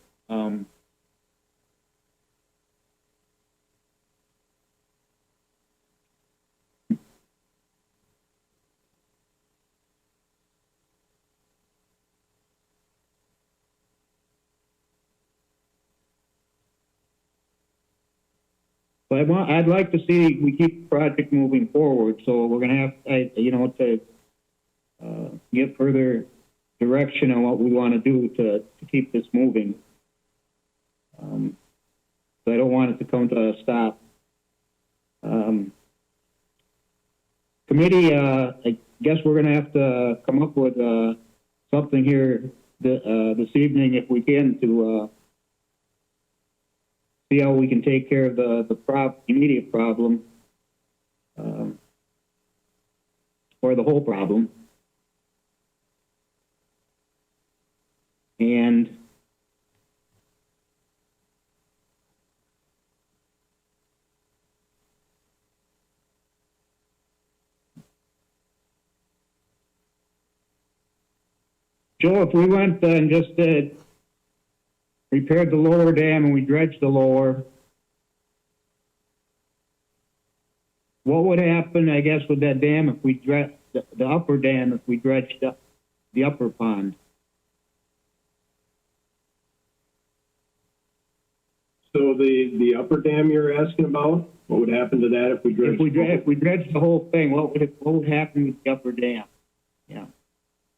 But I'd like to see we keep the project moving forward. So we're going to have, you know, to get further direction on what we want to do to keep this moving. So I don't want it to come to a stop. Committee, I guess we're going to have to come up with something here this evening, if we can, to see how we can take care of the immediate problem, or the whole problem. And Joe, if we went and just repaired the lower dam and we dredged the lower, what would happen, I guess, with that dam if we dredged the upper dam, if we dredged the upper pond?
So the upper dam you're asking about, what would happen to that if we dredged?
If we dredged the whole thing, what would happen with the upper dam? Yeah.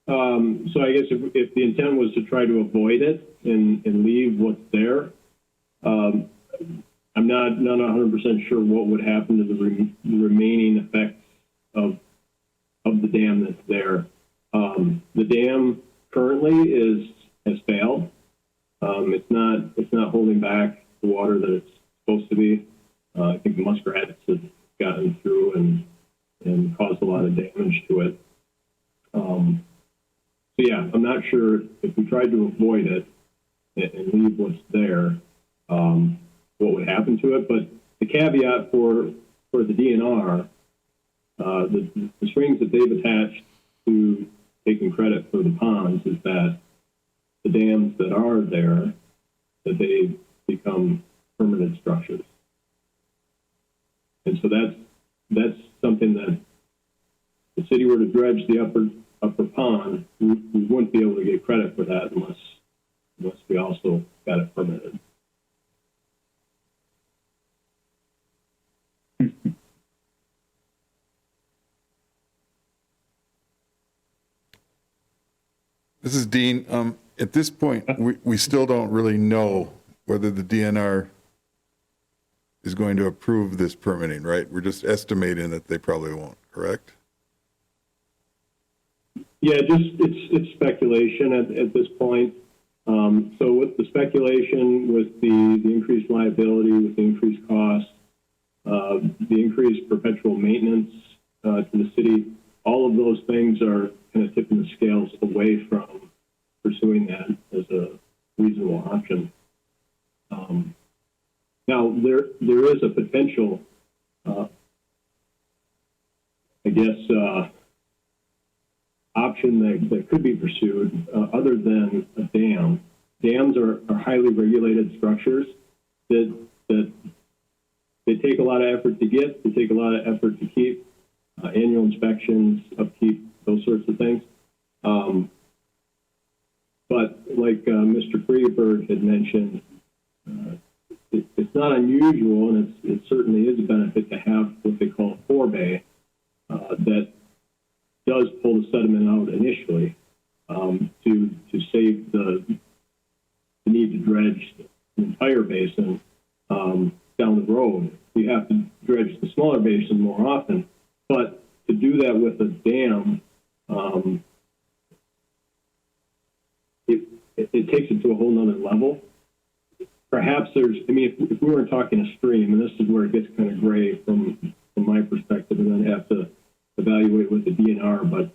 So I guess if the intent was to try to avoid it and leave what's there, I'm not 100% sure what would happen to the remaining effects of the dam that's there. The dam currently has failed. It's not holding back the water that it's supposed to be. I think the muskrats have gotten through and caused a lot of damage to it. So yeah, I'm not sure if we tried to avoid it and leave what's there, what would happen to it. But the caveat for the DNR, the strings that they've attached to taking credit for the ponds is that the dams that are there, that they become permanent structures. And so that's something that if the city were to dredge the upper pond, we wouldn't be able to get credit for that unless we also got it permitted.
This is Dean. At this point, we still don't really know whether the DNR is going to approve this permitting, right? We're just estimating that they probably won't, correct?
Yeah, it's speculation at this point. So with the speculation, with the increased liability, with the increased cost, the increased perpetual maintenance to the city, all of those things are kind of tipping the scales away from pursuing that as a reasonable option. Now, there is a potential, option that could be pursued other than a dam. Dams are highly regulated structures that they take a lot of effort to get, they take a lot of effort to keep, annual inspections, upkeep, those sorts of things. But like Mr. Freeberg had mentioned, it's not unusual, and it certainly is a benefit to have what they call a forebay that does pull the sediment out initially to save the need to dredge the entire basin down the road. You have to dredge the smaller basin more often, but to do that with a dam, it takes it to a whole nother level. Perhaps if we weren't talking a stream, and this is where it gets kind of gray from my perspective, and then have to evaluate with the DNR, but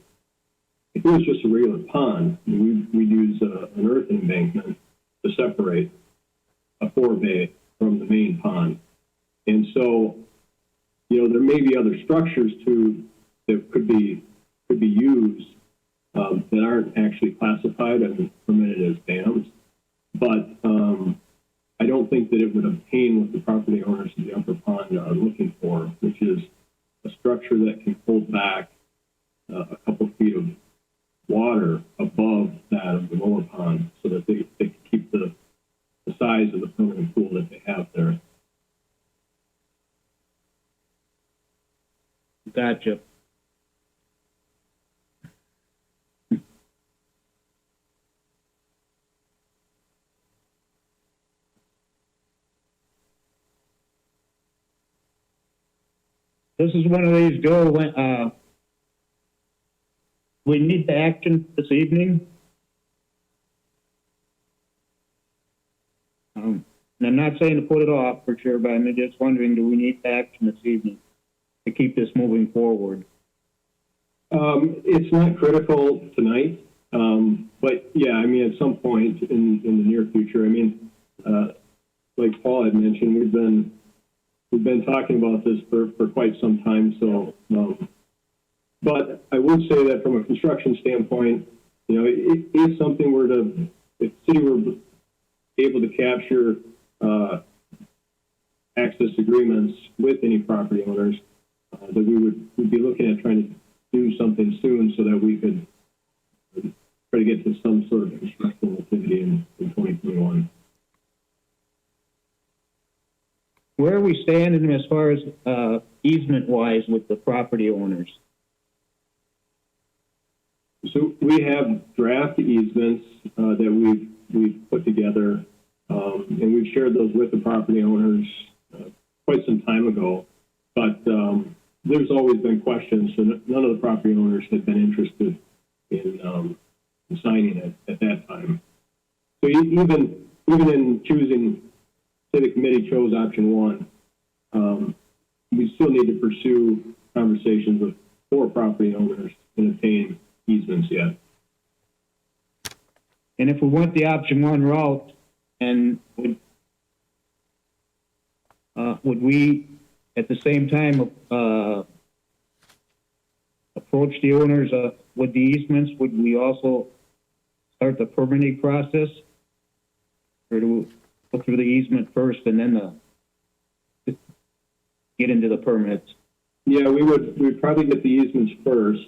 if it was just a regular pond, we'd use an earth embankment to separate a forebay from the main pond. And so, there may be other structures that could be used that aren't actually classified and permitted as dams, but I don't think that it would obtain what the property owners of the upper pond are looking for, which is a structure that can hold back a couple feet of water above that of the lower pond so that they can keep the size of the permanent pool that they have there.
Gotcha. This is one of these, Joe, when, we need the action this evening. And I'm not saying to put it off for sure, but I'm just wondering, do we need the action this evening to keep this moving forward?
It's not critical tonight, but yeah, at some point in the near future, like Paul had mentioned, we've been talking about this for quite some time. So, but I would say that from a construction standpoint, if something were to, if the city were able to capture access agreements with any property owners, that we'd be looking at trying to do something soon so that we could try to get to some sort of construction activity in 2021.
Where are we standing as far as easement-wise with the property owners?
So we have draft easements that we've put together, and we've shared those with the property owners quite some time ago. But there's always been questions, so none of the property owners had been interested in signing it at that time. So even in choosing, say the committee chose option one, we still need to pursue conversations with 4 property owners and obtain easements yet.
And if we went the option one route, and would we, at the same time, approach the owners with the easements? Would we also start the permitting process? Or do we go through the easement first and then get into the permits?
Yeah, we'd probably get the easements first,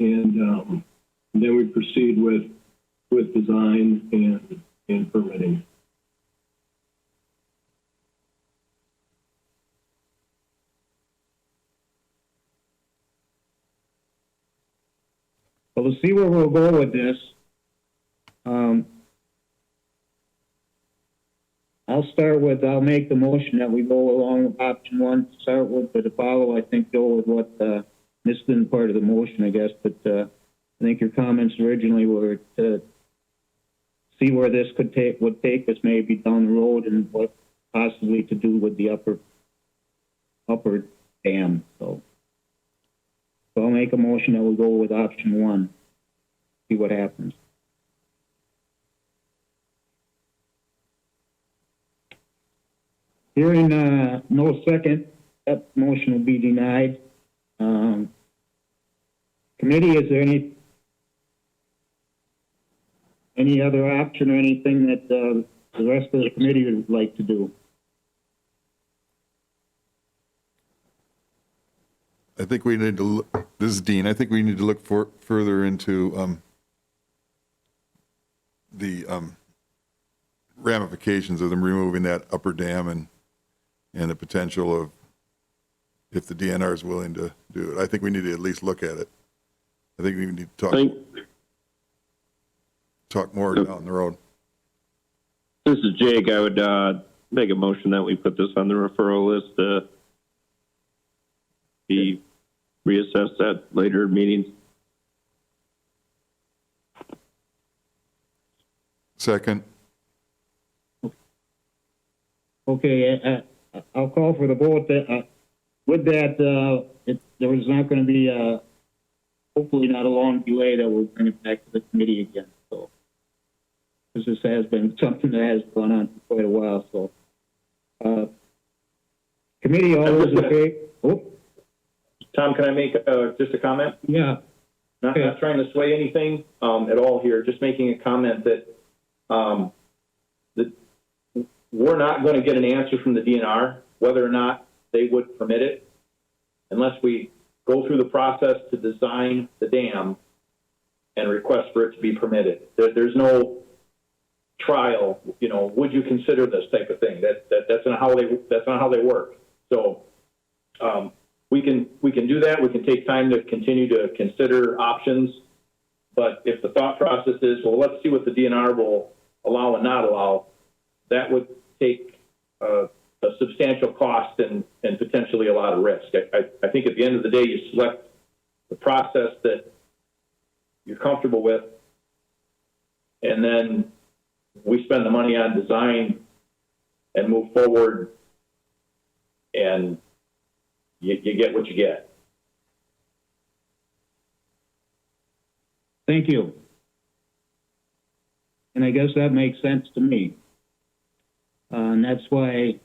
and then we proceed with design and permitting.
Well, we'll see where we'll go with this. I'll make the motion that we go along with option one to start with, but to follow, I think, go with what, this isn't part of the motion, I guess, but, I think your comments originally were to see where this would take us maybe down the road and what possibly to do with the upper dam, so I'll make a motion that we go with option one, see what happens. Hearing no second, that motion will be denied. Committee, is there any other option or anything that the rest of the committee would like to do?
I think we need to look, this is Dean, I think we need to look further into the ramifications of them removing that upper dam and the potential of if the DNR is willing to do it. I think we need to at least look at it. I think we need to talk more down the road.
This is Jake. I would make a motion that we put this on the referral list to be reassessed at later meetings.
Second.
Okay, I'll call for the vote. With that, there was not going to be hopefully not a long delay that will bring it back to the committee again. So, because this has been something that has gone on for quite a while. So, committee, all those in favor? Oh.
Tom, can I make just a comment?
Yeah.
Not trying to sway anything at all here, just making a comment that we're not going to get an answer from the DNR whether or not they would permit it unless we go through the process to design the dam and request for it to be permitted. There's no trial, would you consider this type of thing? That's not how they work. So we can do that. We can take time to continue to consider options. But if the thought process is, well, let's see what the DNR will allow and not allow, that would take a substantial cost and potentially a lot of risk. I think at the end of the day, you select the process that you're comfortable with, and then we spend the money on design and move forward, and you get what you get.
Thank you. And I guess that makes sense to me. And that's why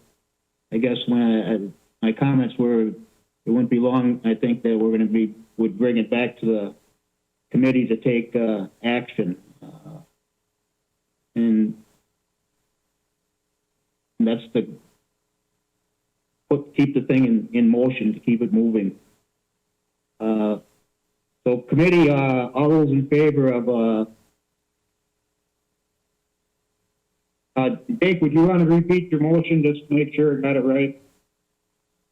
I guess when my comments were, it wouldn't be long, I think that would bring it back to the committee to take action. And that's keep the thing in motion, to keep it moving. So committee, all those in favor of, Jake, would you want to repeat your motion just to make sure I got it right?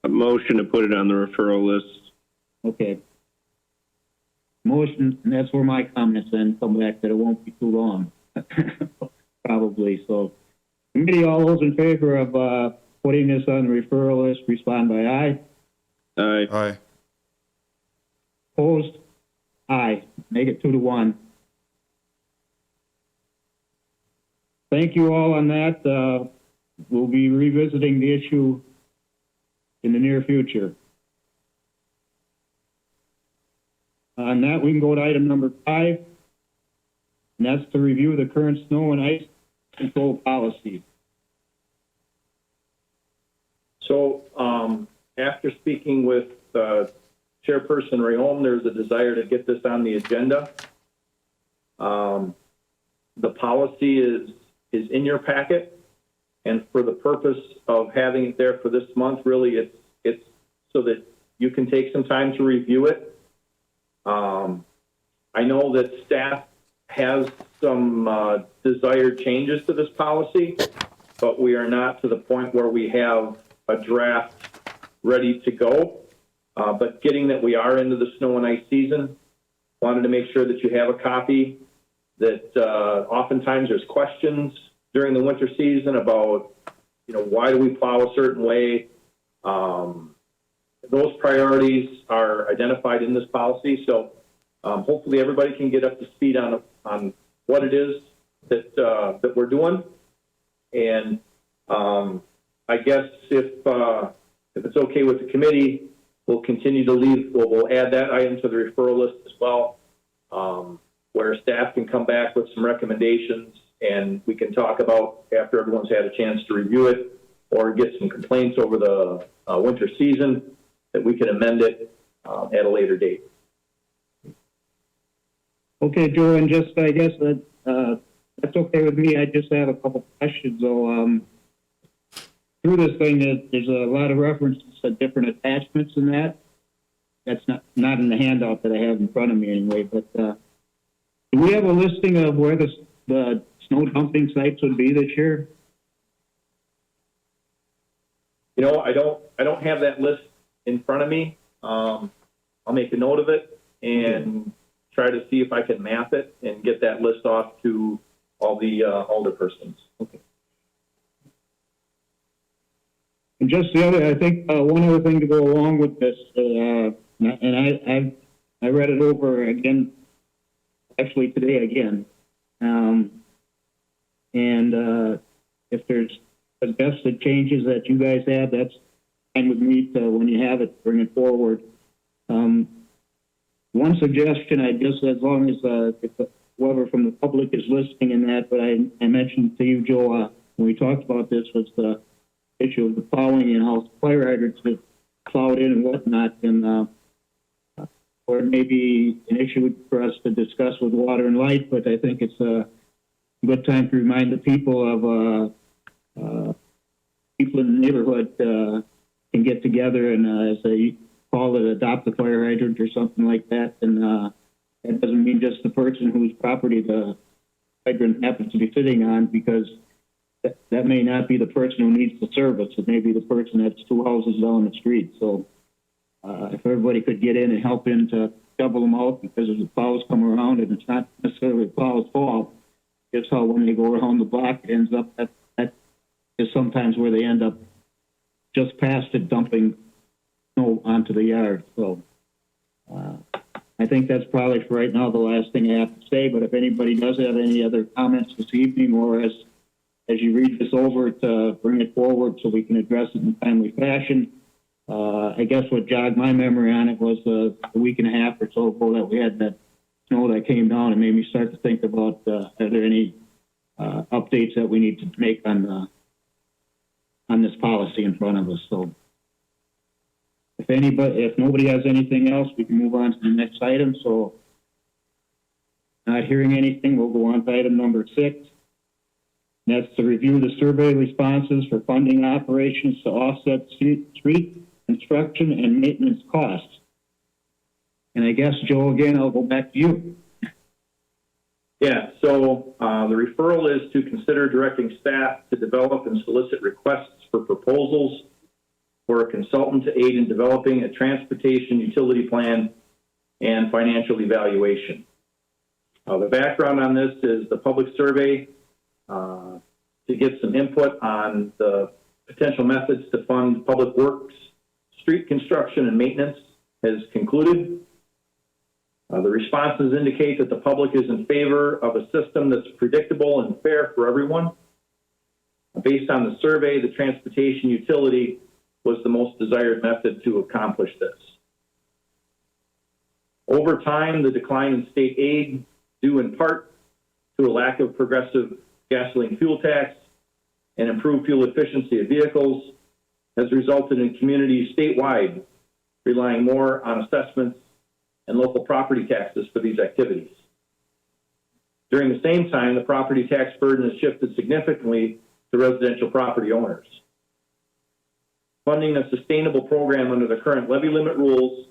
A motion to put it on the referral list.
Okay. Motion, and that's where my comments then come back, that it won't be too long. Probably. So committee, all those in favor of putting this on the referral list, respond by aye.
Aye.
Aye.
Opposed? Aye. Make it 2-1. Thank you all on that. We'll be revisiting the issue in the near future. On that, we can go to item number 5, and that's to review the current snow and ice control policy.
So, after speaking with Chairperson Rayom, there's a desire to get this on the agenda. The policy is in your packet, and for the purpose of having it there for this month, really, it's so that you can take some time to review it. I know that staff has some desired changes to this policy, but we are not to the point where we have a draft ready to go. But getting that we are into the snow and ice season, wanted to make sure that you have a copy, that oftentimes there's questions during the winter season about, why do we plow a certain way? Those priorities are identified in this policy. So hopefully everybody can get up to speed on what it is that we're doing. And I guess if it's okay with the committee, we'll continue to we'll add that item to the referral list as well, where staff can come back with some recommendations and we can talk about after everyone's had a chance to review it or get some complaints over the winter season that we can amend it at a later date.
Okay, Joe, and just, I guess that's okay with me. I just have a couple questions, though. Through this thing, there's a lot of references to different attachments in that. That's not in the handout that I have in front of me anyway, but do we have a listing of where the snow dumping sites would be this year?
I don't have that list in front of me. I'll make a note of it and try to see if I can map it and get that list off to all the alderpersons.
Okay. And just the other, I think one other thing to go along with this, and I read it over again, actually today again, and if there's suggested changes that you guys have, that's fine with me to, when you have it, bring it forward. One suggestion, I guess, as long as if whoever from the public is listening in that, but I mentioned to you, Joe, when we talked about this, was the issue of the plowing and how fire hydrants get plowed in and whatnot, and or maybe an issue for us to discuss with Water and Light, but I think it's a good time to remind the people of people in the neighborhood can get together and as they call it, adopt a fire hydrant or something like that, and that doesn't mean just the person whose property the hydrant happens to be sitting on, because that may not be the person who needs the service. It may be the person that's 2 houses down the street. So if everybody could get in and help in to shovel them out, because as the plows come around, and it's not necessarily the plow's fault, it's how when they go around the block, it ends up that is sometimes where they end up just past it, dumping snow onto the yard. So I think that's probably for right now the last thing I have to say. But if anybody does have any other comments this evening, or as you read this over, to bring it forward so we can address it in a timely fashion. I guess what jogged my memory on it was a week and a half or so ago that we had that snow that came down, and made me start to think about are there any updates that we need to make on this policy in front of us. So if nobody has anything else, we can move on to the next item. So not hearing anything, we'll go on to item number 6. And that's to review the survey responses for funding operations to offset street construction and maintenance costs. And I guess, Joe, again, I'll go back to you.
Yeah, so the referral is to consider directing staff to develop and solicit requests for proposals for a consultant to aid in developing a transportation utility plan and financial evaluation. The background on this is the public survey to get some input on the potential methods to fund public works, street construction, and maintenance has concluded. The responses indicate that the public is in favor of a system that's predictable and fair for everyone. Based on the survey, the transportation utility was the most desired method to accomplish this. Over time, the decline in state aid, due in part to a lack of progressive gasoline fuel tax and improved fuel efficiency of vehicles, has resulted in communities statewide relying more on assessments and local property taxes for these activities. During the same time, the property tax burden has shifted significantly to residential property owners. Funding a sustainable program under the current levy limit rules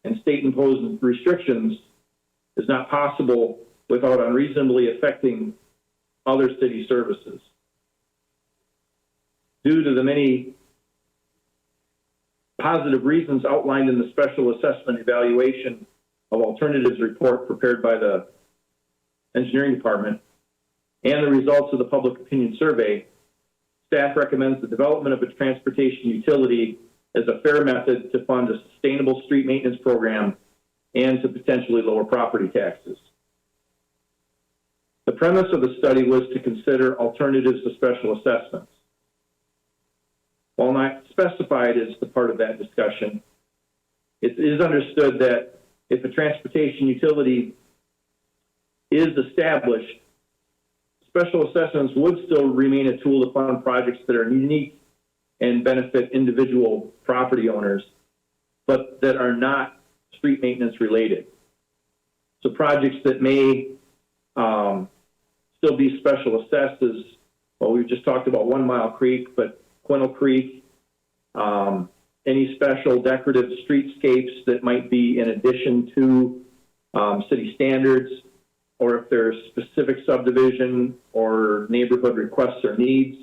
and state-imposed restrictions is not possible without unreasonably affecting other city services. Due to the many positive reasons outlined in the special assessment evaluation of alternatives report prepared by the engineering department and the results of the public opinion survey, staff recommends the development of a transportation utility as a fair method to fund a sustainable street maintenance program and to potentially lower property taxes. The premise of the study was to consider alternatives to special assessments. While not specified as the part of that discussion, it is understood that if a transportation utility is established, special assessments would still remain a tool to fund projects that are unique and benefit individual property owners, but that are not street maintenance related. So projects that may still be special assessed as, well, we've just talked about 1 Mile Creek, but Quinnell Creek, any special decorative streetscapes that might be in addition to city standards, or if there's specific subdivision or neighborhood requests or needs,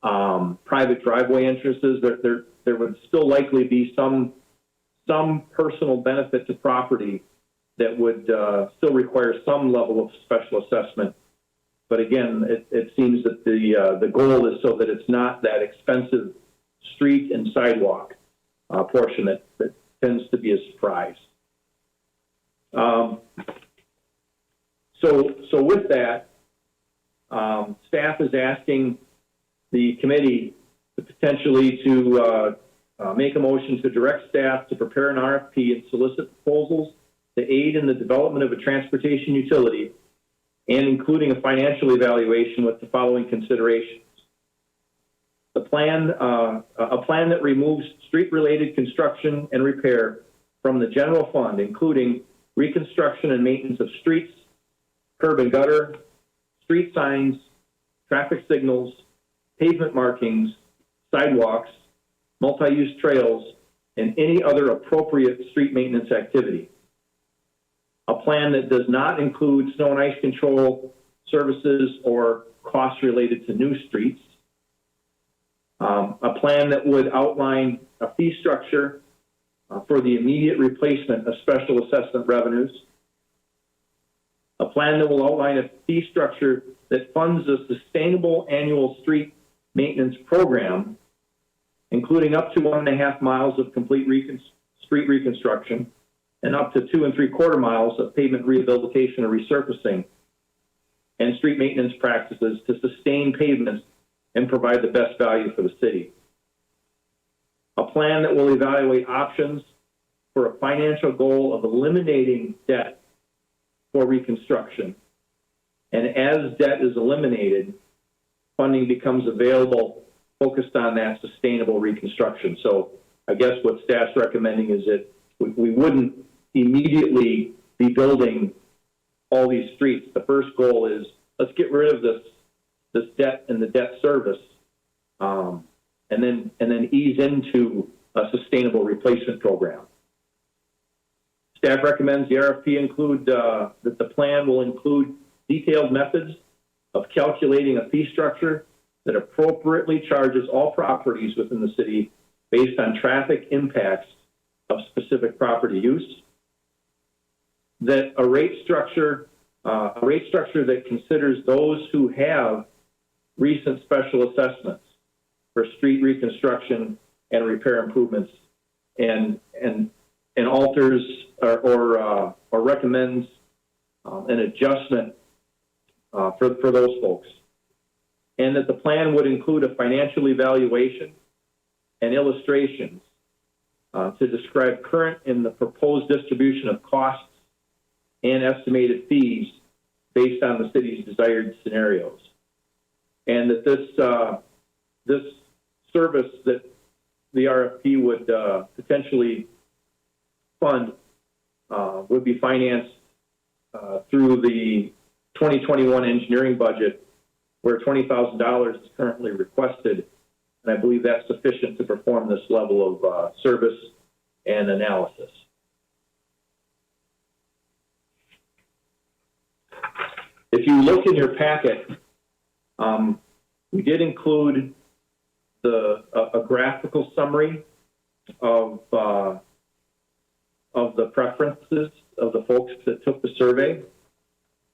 private driveway entrances, there would still likely be some personal benefit to property that would still require some level of special assessment. But again, it seems that the goal is so that it's not that expensive street and sidewalk portion that tends to be a surprise. So with that, staff is asking the committee to potentially make a motion to direct staff to prepare an RFP and solicit proposals to aid in the development of a transportation utility, and including a financial evaluation with the following considerations. A plan that removes street-related construction and repair from the general fund, including reconstruction and maintenance of streets, curb and gutter, street signs, traffic signals, pavement markings, sidewalks, multi-use trails, and any other appropriate street maintenance activity. A plan that does not include snow and ice control services or costs related to new streets. A plan that would outline a fee structure for the immediate replacement of special assessment revenues. A plan that will outline a fee structure that funds a sustainable annual street maintenance program, including up to 1.5 miles of complete street reconstruction and up to 2 3/4 miles of pavement rehabilitation or resurfacing, and street maintenance practices to sustain pavements and provide the best value for the city. A plan that will evaluate options for a financial goal of eliminating debt for reconstruction. And as debt is eliminated, funding becomes available focused on that sustainable reconstruction. So I guess what staff's recommending is that we wouldn't immediately be building all these streets. The first goal is let's get rid of this debt and the debt service, and then ease into a sustainable replacement program. Staff recommends the RFP include that the plan will include detailed methods of calculating a fee structure that appropriately charges all properties within the city based on traffic impacts of specific property use. That a rate structure that considers those who have recent special assessments for street reconstruction and repair improvements, and alters or recommends an adjustment for those folks. And that the plan would include a financial evaluation and illustrations to describe current and the proposed distribution of costs and estimated fees based on the city's desired scenarios. And that this service that the RFP would potentially fund would be financed through the 2021 engineering budget, where $20,000 is currently requested. And I believe that's sufficient to perform this level of service and analysis. If you look in your packet, we did include a graphical summary of the preferences of the folks that took the survey.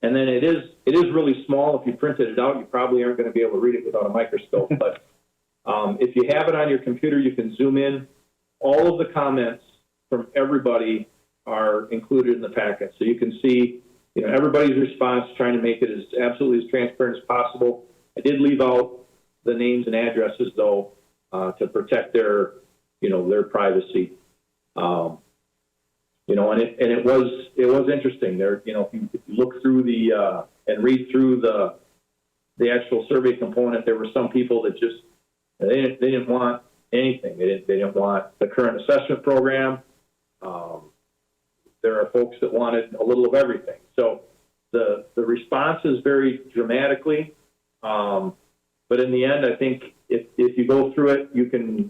And then it is really small. If you printed it out, you probably aren't going to be able to read it without a microscope. But if you have it on your computer, you can zoom in. All of the comments from everybody are included in the packet. So you can see, everybody's response, trying to make it as absolutely as transparent as possible. I did leave out the names and addresses, though, to protect their privacy. And it was interesting. There, if you look through and read through the actual survey component, there were some people that just they didn't want anything. They didn't want the current assessment program. There are folks that wanted a little of everything. So the responses vary dramatically. But in the end, I think if you go through it, you can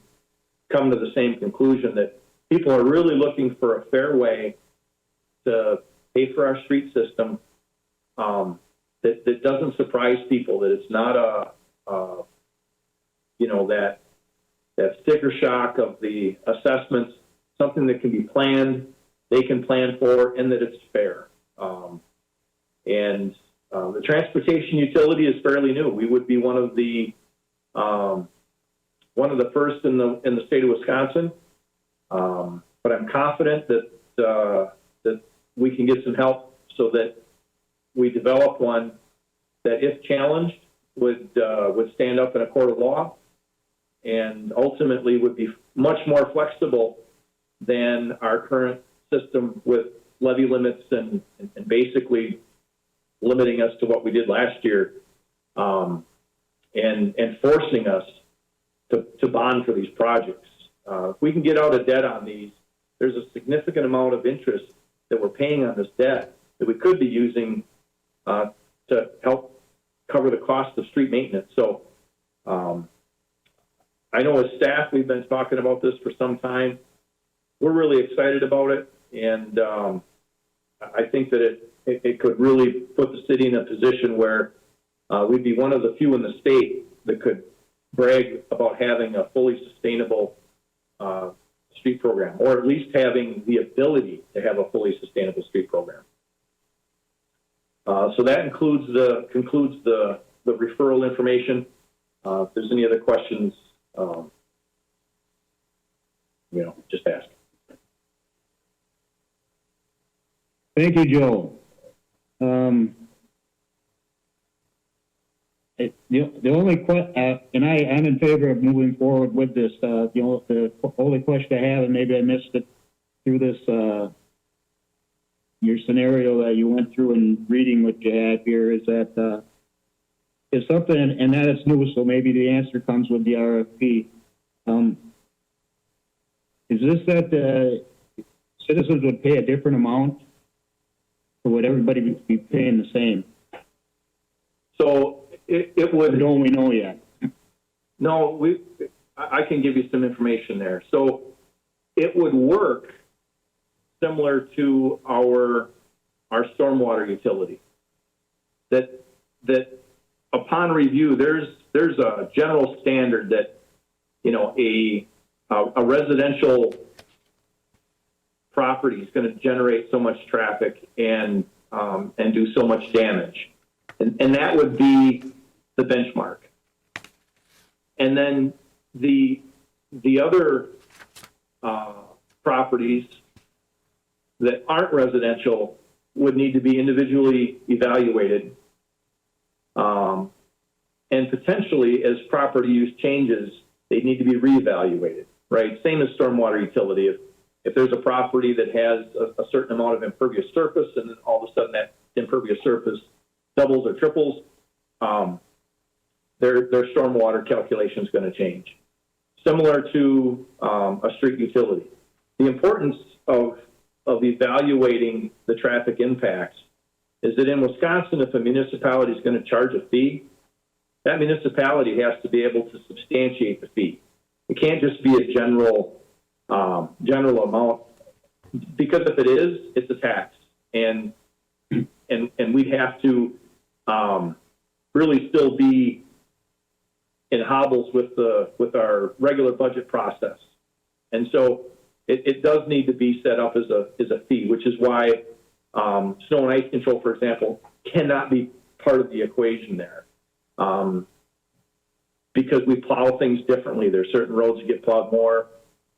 come to the same conclusion that people are really looking for a fair way to pay for our street system that doesn't surprise people, that it's not that sticker shock of the assessments, something that can be planned, they can plan for, and that it's fair. The transportation utility is fairly new. We would be one of the first in the state of Wisconsin. But I'm confident that we can get some help so that we develop one that, if challenged, would stand up in a court of law, and ultimately would be much more flexible than our current system with levy limits and basically limiting us to what we did last year, and forcing us to bond for these projects. If we can get out of debt on these, there's a significant amount of interest that we're paying on this debt that we could be using to help cover the cost of street maintenance. So I know as staff, we've been talking about this for some time. We're really excited about it, and I think that it could really put the city in a position where we'd be one of the few in the state that could brag about having a fully sustainable street program, or at least having the ability to have a fully sustainable street program. So that concludes the referral information. If there's any other questions, just ask.
Thank you, Joe. The only question, and I'm in favor of moving forward with this. The only question I have, and maybe I missed it through this, your scenario that you went through and reading what you had here, is that is something, and that is new, so maybe the answer comes with the RFP. Is this that citizens would pay a different amount, or would everybody be paying the same?
So it would.
Or don't we know yet?
No, I can give you some information there. So it would work similar to our stormwater utility. That upon review, there's a general standard that a residential property is going to generate so much traffic and do so much damage, and that would be the benchmark. And then the other properties that aren't residential would need to be individually evaluated, and potentially, as property use changes, they need to be reevaluated. right? Same as stormwater utility. If there's a property that has a certain amount of impervious surface, and then all of a sudden that impervious surface doubles or triples, their stormwater calculation is going to change. Similar to a street utility. The importance of evaluating the traffic impacts is that in Wisconsin, if a municipality is going to charge a fee, that municipality has to be able to substantiate the fee. It can't just be a general amount, because if it is, it's a tax, and we'd have to really still be in hobbles with our regular budget process, and so it does need to be set up as a fee, which is why snow and ice control, for example, cannot be part of the equation there. Because we plow things differently. There's certain roads that get plowed more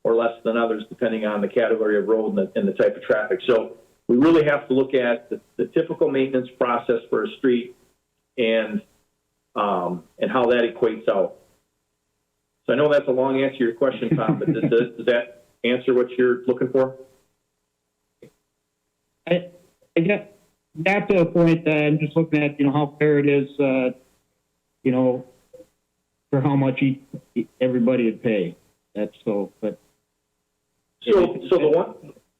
or less than others, depending on the category of road and the type of traffic. So we really have to look at the typical maintenance process for a street and how that equates out. So I know that's a long answer to your question, Tom, but does that answer what you're looking for?
I got to a point that I'm just looking at, how fair it is, for how much everybody would pay. That's so, but.
So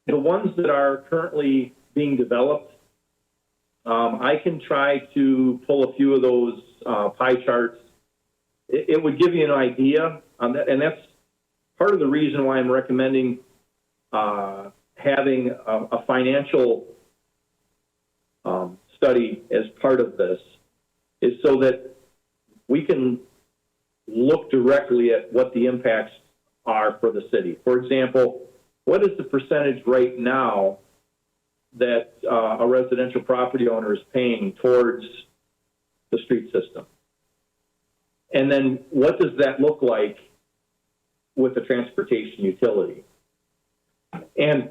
the ones that are currently being developed, I can try to pull a few of those pie charts. It would give you an idea on that, and that's part of the reason why I'm recommending having a financial study as part of this, is so that we can look directly at what the impacts are for the city. For example, what is the percentage right now that a residential property owner is paying towards the street system? And then what does that look like with the transportation utility? And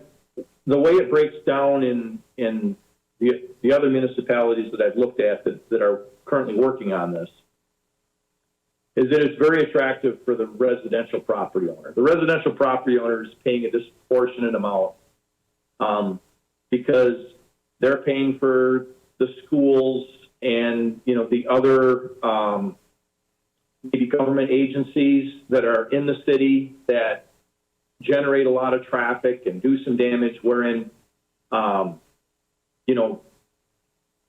the way it breaks down in the other municipalities that I've looked at that are currently working on this is that it's very attractive for the residential property owner. The residential property owner is paying a disproportionate amount because they're paying for the schools and, the other maybe government agencies that are in the city that generate a lot of traffic and do some damage, wherein,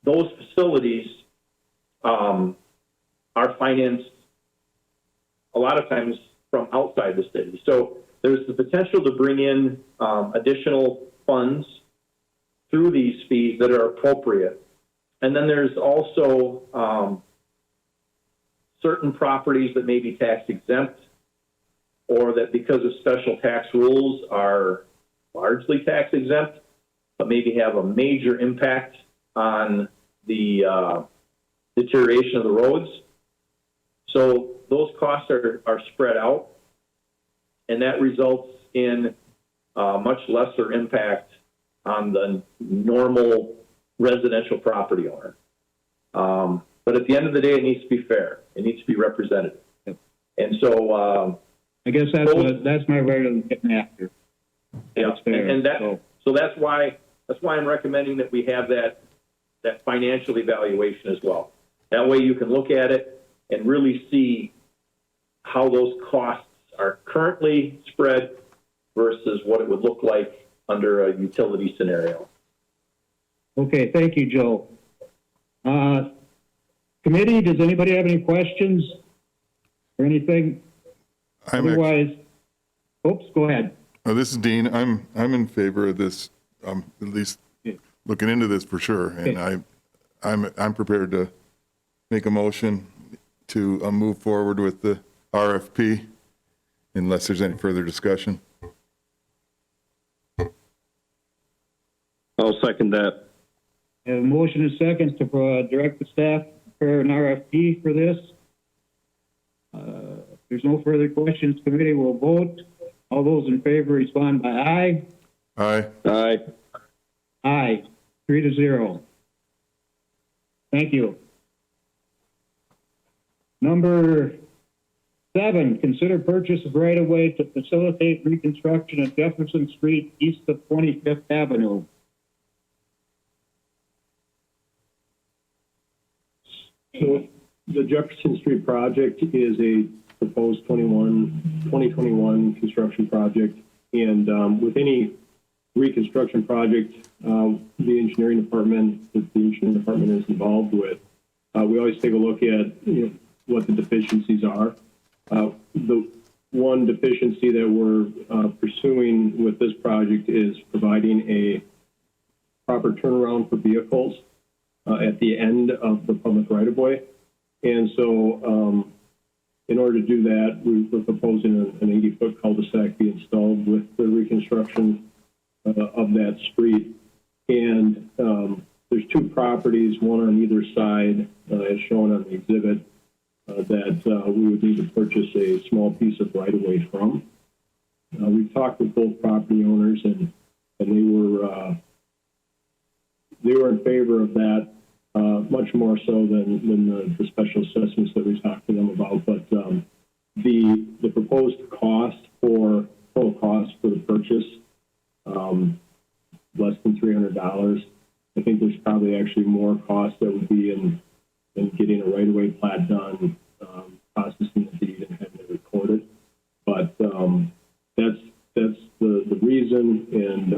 those facilities are financed a lot of times from outside the city. So there's the potential to bring in additional funds through these fees that are appropriate. And then there's also certain properties that may be tax exempt, or that because of special tax rules are largely tax exempt, but maybe have a major impact on the deterioration of the roads. So those costs are spread out, and that results in much lesser impact on the normal residential property owner. But at the end of the day, it needs to be fair. It needs to be representative.
Yep.
And so
I guess that's my right of getting after.
yeah,
That's fair.
and so that's why I'm recommending that we have that financial evaluation as well. That way you can look at it and really see how those costs are currently spread versus what it would look like under a utility scenario.
Okay, thank you, Joe. Committee, does anybody have any questions or anything? Otherwise, oops, go ahead.
This is Dean. I'm in favor of this, at least looking into this for sure. And I'm prepared to make a motion to move forward with the RFP unless there's any further discussion.
I'll second that.
Have a motion and seconds to direct the staff to prepare an RFP for this. If there's no further questions, committee will vote. All those in favor respond by aye.
Aye.
Aye.
Aye, 3-0. Thank you. Number 7, consider purchase of right-of-way to facilitate reconstruction of Jefferson Street east of 25th Avenue.
So the Jefferson Street project is a proposed 2021 construction project. And with any reconstruction project, the engineering department that the engineering department is involved with, we always take a look at what the deficiencies are. The one deficiency that we're pursuing with this project is providing a proper turnaround for vehicles at the end of the public right-of-way. And so in order to do that, we're proposing an 80-foot cul-de-sac be installed with the reconstruction of that street. And there's 2 properties, one on either side, as shown on the exhibit, that we would need to purchase a small piece of right-of-way from. We've talked with both property owners, and they were in favor of that, much more so than the special assessments that we talked to them about. But the proposed total cost for the purchase, less than $300. I think there's probably actually more cost that would be in getting a right-of-way plat done, processing the deed and having it recorded. But that's the reason, and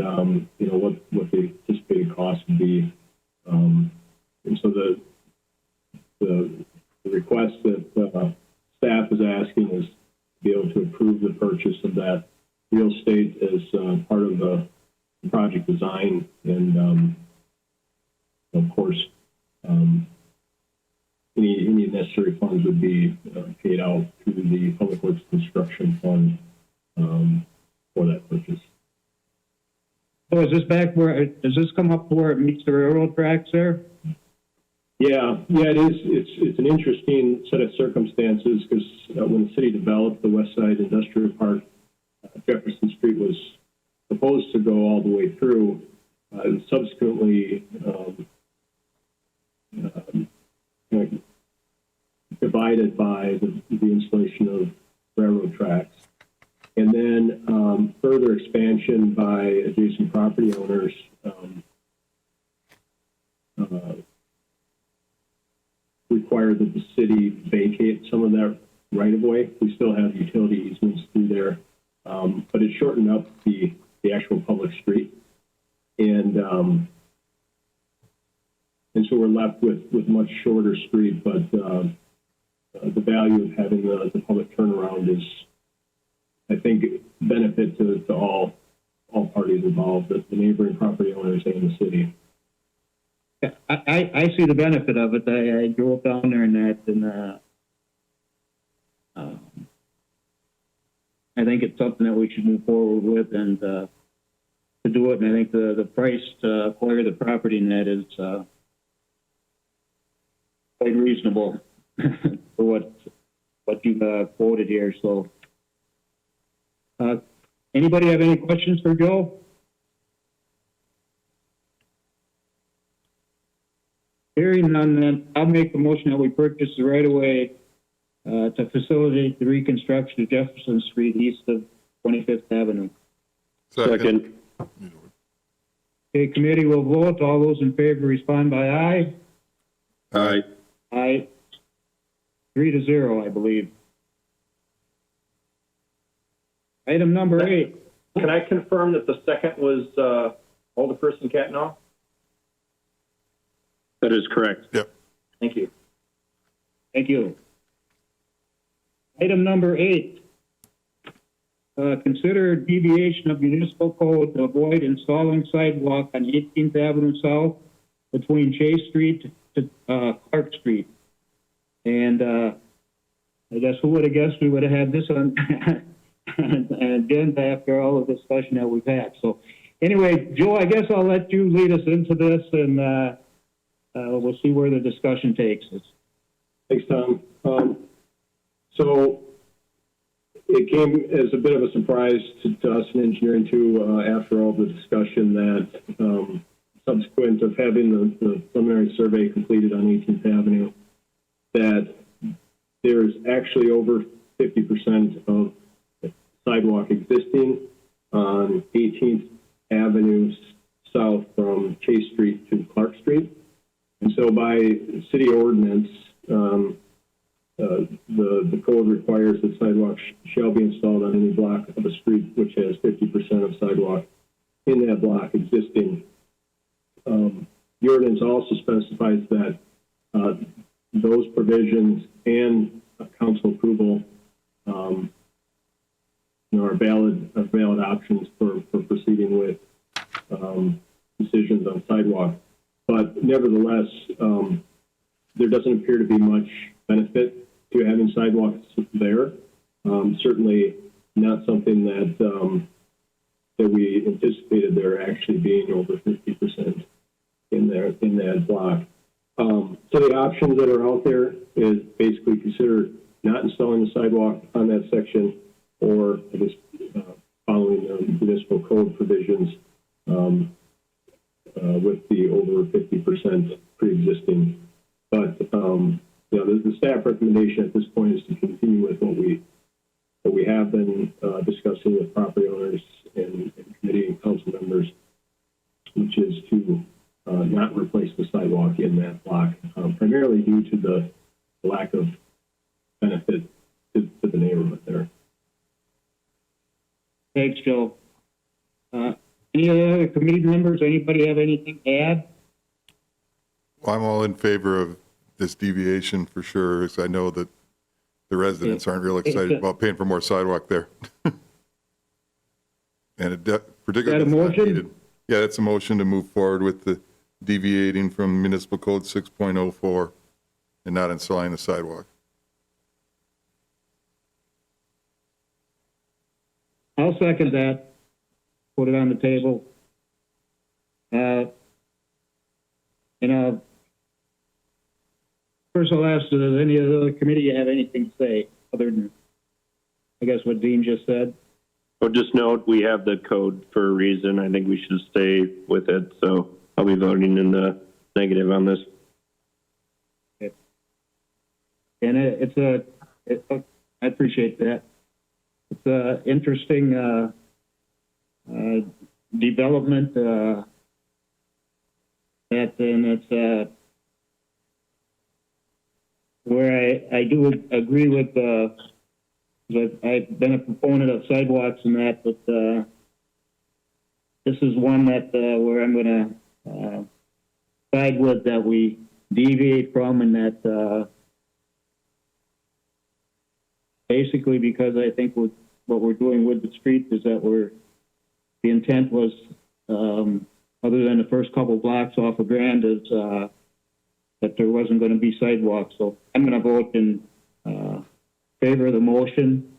what the anticipated cost would be. And so the request that staff is asking is to be able to approve the purchase of that real estate as part of the project design, and of course, any necessary funds would be paid out through the Public Works Construction Fund for that purchase.
So is this back where, does this come up where it meets the railroad tracks there?
Yeah, it is. It's an interesting set of circumstances because when the city developed the West Side Industrial Park, Jefferson Street was proposed to go all the way through. It was subsequently divided by the installation of railroad tracks. And then further expansion by adjacent property owners required that the city vacate some of that right-of-way. We still have utility easements through there, but it shortened up the actual public street. And so we're left with much shorter street, but the value of having the public turnaround is, I think, benefit to all parties involved, the neighboring property owners and the city.
I see the benefit of it. I drove down there and that, and I think it's something that we should move forward with and to do it. And I think the price to acquire the property in that is quite reasonable for what you've quoted here. So, anybody have any questions for Joe? Hearing none, then I'll make the motion that we purchase the right-of-way to facilitate the reconstruction of Jefferson Street east of 25th Avenue.
Second.
Okay, committee will vote. All those in favor respond by aye.
Aye.
Aye. 3-0, I believe. Item number 8.
Can I confirm that the second was Alderperson Cattenall?
That is correct.
Yep.
Thank you.
Thank you. Item number 8. Consider deviation of municipal code to avoid installing sidewalk on 18th Avenue South between Chase Street to Clark Street. And I guess who would have guessed we would have had this on agenda after all the discussion that we've had. So anyway, Joe, I guess I'll let you lead us into this, and we'll see where the discussion takes us.
Thanks, Tom. So it came as a bit of a surprise to us in engineering too, after all the discussion, that subsequent of having the preliminary survey completed on 18th Avenue, that there's actually over 50% of sidewalk existing on 18th Avenue south from Chase Street to Clark Street. And so by city ordinance, the code requires that sidewalks shall be installed on any block of a street which has 50% of sidewalk in that block existing. The ordinance also specifies that those provisions and council approval are valid options for proceeding with decisions on sidewalk. But nevertheless, there doesn't appear to be much benefit to having sidewalks there. Certainly not something that we anticipated there actually being over 50% in that block. So the options that are out there is basically consider not installing the sidewalk on that section, or I guess following the municipal code provisions with the over 50% pre-existing. But the staff recommendation at this point is to continue with what we have been discussing with property owners and committee and council members, which is to not replace the sidewalk in that block, primarily due to the lack of benefit to the neighborhood there.
Thanks, Joe. Any other committee members, anybody have anything to add?
Well, I'm all in favor of this deviation for sure, because I know that the residents aren't real excited about paying for more sidewalk there. And particularly,
Is that a motion?
needed. Yeah, that's a motion to move forward with the deviating from municipal code 6.04 and not installing the sidewalk.
I'll second that. Put it on the table. First I'll ask, does any other committee have anything to say other than, I guess, what Dean just said?
Oh, just note, we have the code for a reason. I think we should stay with it, so I'll be voting in the negative on this.
And I appreciate that. It's an interesting development, and it's where I do agree with, that I've been a proponent of sidewalks and that, but this is one that where I'm going to side with that we deviate from, and that basically because I think what we're doing with the street is that the intent was, other than the first couple blocks off of Grand, is that there wasn't going to be sidewalks. So I'm going to vote in favor of the motion,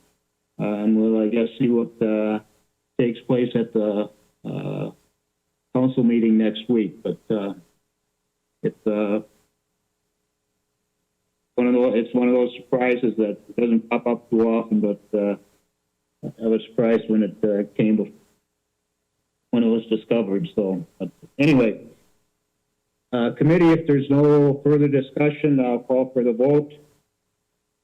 and we'll, I guess, see what takes place at the council meeting next week. But it's one of those surprises that doesn't pop up too often. But I was surprised when it when it was discovered. So anyway, committee, if there's no further discussion, I'll call for the vote.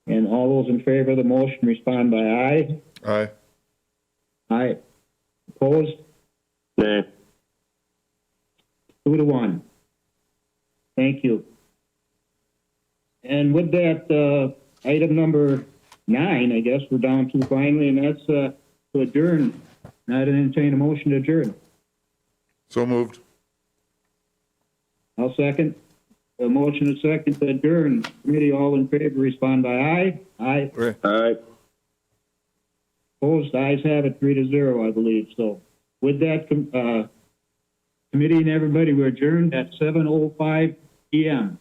And all those in favor of the motion respond by aye.
Aye.
Aye. Opposed?
Nay.
2-1. Thank you. And with that, item number 9, I guess we're down to finally, and that's to adjourn. I'd entertain a motion to adjourn.
So moved.
I'll second. A motion is second to adjourn. Committee, all in favor, respond by aye. Aye.
Aye.
Opposed? Ayes have it, 3-0, I believe. So with that, committee and everybody, we're adjourned at 7:05 p.m.